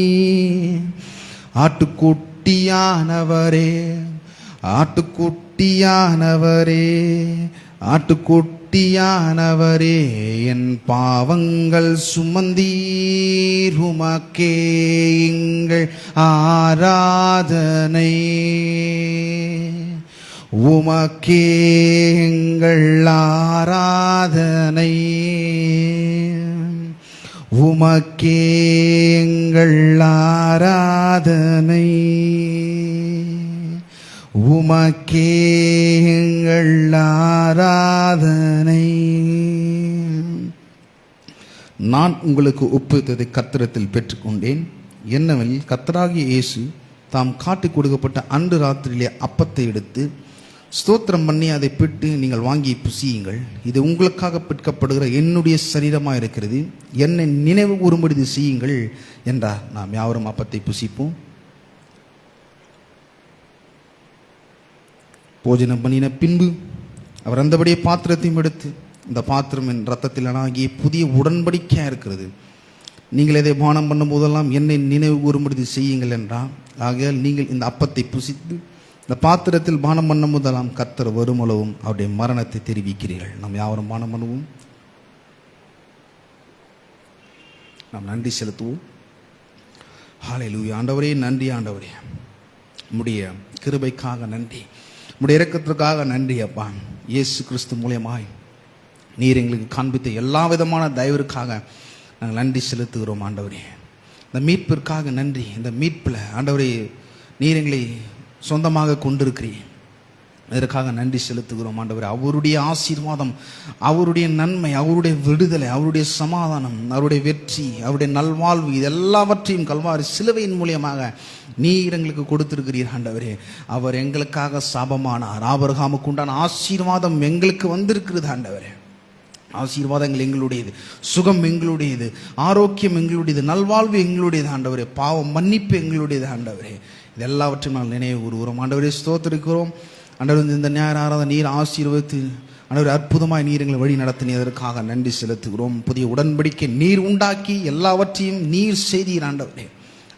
ஆட்டுக்குட்டியானவரே, ஆட்டுக்குட்டியானவரே, ஆட்டுக்குட்டியானவரே, என் பாவங்கள் சுமந்தீர் உமக்கே எங்கள் ஆராதனை. உமக்கே எங்கள் ஆராதனை. உமக்கே எங்கள் ஆராதனை. உமக்கே எங்கள் ஆராதனை. நான் உங்களுக்கு ஒப்புவித்ததை கர்த்தரிடத்தில் பெற்றுக்கொண்டேன். என்னவெனில், கர்த்தராகிய இயேசு தாம் காட்டிக் கொடுக்கப்பட்ட அன்று ராத்திரியிலே அப்பத்தை எடுத்து ஸ்தோத்திரம் பண்ணி அதை பிட்டு, நீங்கள் வாங்கி புசியுங்கள், இது உங்களுக்காக பிற்கப்படுகிற என்னுடைய சரீரமாக இருக்கிறது, என்னை நினைவு கூறும்படி இது செய்யுங்கள் என்றார். நாம் யாவரும் அப்பத்தை புசிப்போம். போஜனம் பண்ணின பின்பு அவர் அந்தபடியே பாத்திரத்தையும் எடுத்து, இந்த பாத்திரம் என் ரத்தத்தில் ஆகிய புதிய உடன்படிக்கையாக இருக்கிறது, நீங்கள் இதை பானம் பண்ணும் போதெல்லாம் என்னை நினைவு கூறும்படி செய்யுங்கள் என்றார். ஆகையால் நீங்கள் இந்த அப்பத்தை புசித்து இந்த பாத்திரத்தில் பானம் பண்ணும் போதெல்லாம் கர்த்தர் வருமளவும் அவருடைய மரணத்தை தெரிவிக்கிறீர்கள். நாம் யாவரும் பானம் பண்ணுவோம். நாம் நன்றி செலுத்துவோம். ஹல்லேலூயா. ஆண்டவரே, நன்றி. ஆண்டவரே, உம்முடைய கிருபைக்காக நன்றி, உம்முடைய இரக்கத்திற்காக நன்றி. அப்பா, இயேசு கிறிஸ்து மூலியமாய் நீர் எங்களுக்கு காண்பித்த எல்லா விதமான தயவிற்காக நாங்கள் நன்றி செலுத்துகிறோம். ஆண்டவரே, இந்த மீட்பிற்காக நன்றி. இந்த மீட்பில் ஆண்டவரே, நீர் எங்களை சொந்தமாக கொண்டிருக்கிறீர். இதற்காக நன்றி செலுத்துகிறோம் ஆண்டவரே. அவருடைய ஆசீர்வாதம், அவருடைய நன்மை, அவருடைய விடுதலை, அவருடைய சமாதானம், அவருடைய வெற்றி, அவருடைய நல்வாழ்வு, இது எல்லாவற்றையும் கல்வாரி சிலுவையின் மூலியமாக நீர் எங்களுக்கு கொடுத்திருக்கிறீர் ஆண்டவரே. அவர் எங்களுக்காக சாபமானார். ஆபிரகாமுக்கு உண்டான ஆசீர்வாதம் எங்களுக்கு வந்திருக்கிறது ஆண்டவரே. ஆசீர்வாதங்கள் எங்களுடையது, சுகம் எங்களுடையது, ஆரோக்கியம் எங்களுடையது, நல்வாழ்வு எங்களுடையது ஆண்டவரே. பாவம் மன்னிப்பு எங்களுடையது ஆண்டவரே. இது எல்லாவற்றையும் நாங்கள் நினைவு கூறுகிறோம் ஆண்டவரே. ஸ்தோத்திரிக்கிறோம் ஆண்டவர். இந்த ஞாயிறு ஆராதனை நீர் ஆசீர்வதித்து ஆண்டவர் அற்புதமாய் நீர் எங்களை வழி நடத்தினதற்காக நன்றி செலுத்துகிறோம். புதிய உடன்படிக்கை நீர் உண்டாக்கி எல்லாவற்றையும் நீர் செய்தீர் ஆண்டவரே.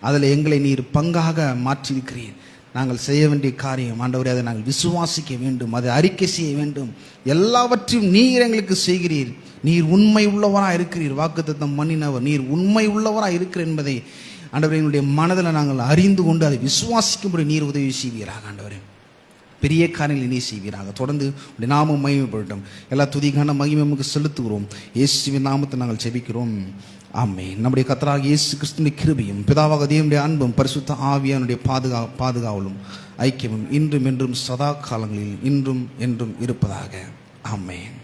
அதில் எங்களை நீர் பங்காக மாற்றியிருக்கிறீர். நாங்கள் செய்ய வேண்டிய காரியம் ஆண்டவரே, அதை நாங்கள் விசுவாசிக்க வேண்டும், அதை அறிக்கை செய்ய வேண்டும். எல்லாவற்றையும் நீர் எங்களுக்கு செய்கிறீர். நீர் உண்மை உள்ளவராக இருக்கிறீர், வாக்குத்தத்தம் பண்ணினவர். நீர் உண்மை உள்ளவராக இருக்கிற என்பதை ஆண்டவரே எங்களுடைய மனதில் நாங்கள் அறிந்து கொண்டு அதை விசுவாசிக்கும்படி நீர் உதவி செய்வீராக ஆண்டவரே. பெரிய காரியங்களை நீ செய்வீராக. தொடர்ந்து உடைய நாமம் மகிமைப்படட்டும். எல்லா துதிக்கான மகிமை நமக்கு செலுத்துகிறோம். இயேசுவின் நாமத்தை நாங்கள் ஜெபிக்கிறோம். ஆமென். நம்முடைய கர்த்தராகிய இயேசு கிறிஸ்துவின் கிருபையும் பிதாவாகிய தேவனுடைய அன்பும் பரிசுத்த ஆவியானுடைய பாதுகாவலும் ஐக்கியமும் இன்றும் என்றும் சதா காலங்களில் இன்றும் என்றும் இருப்பதாக. ஆமென்.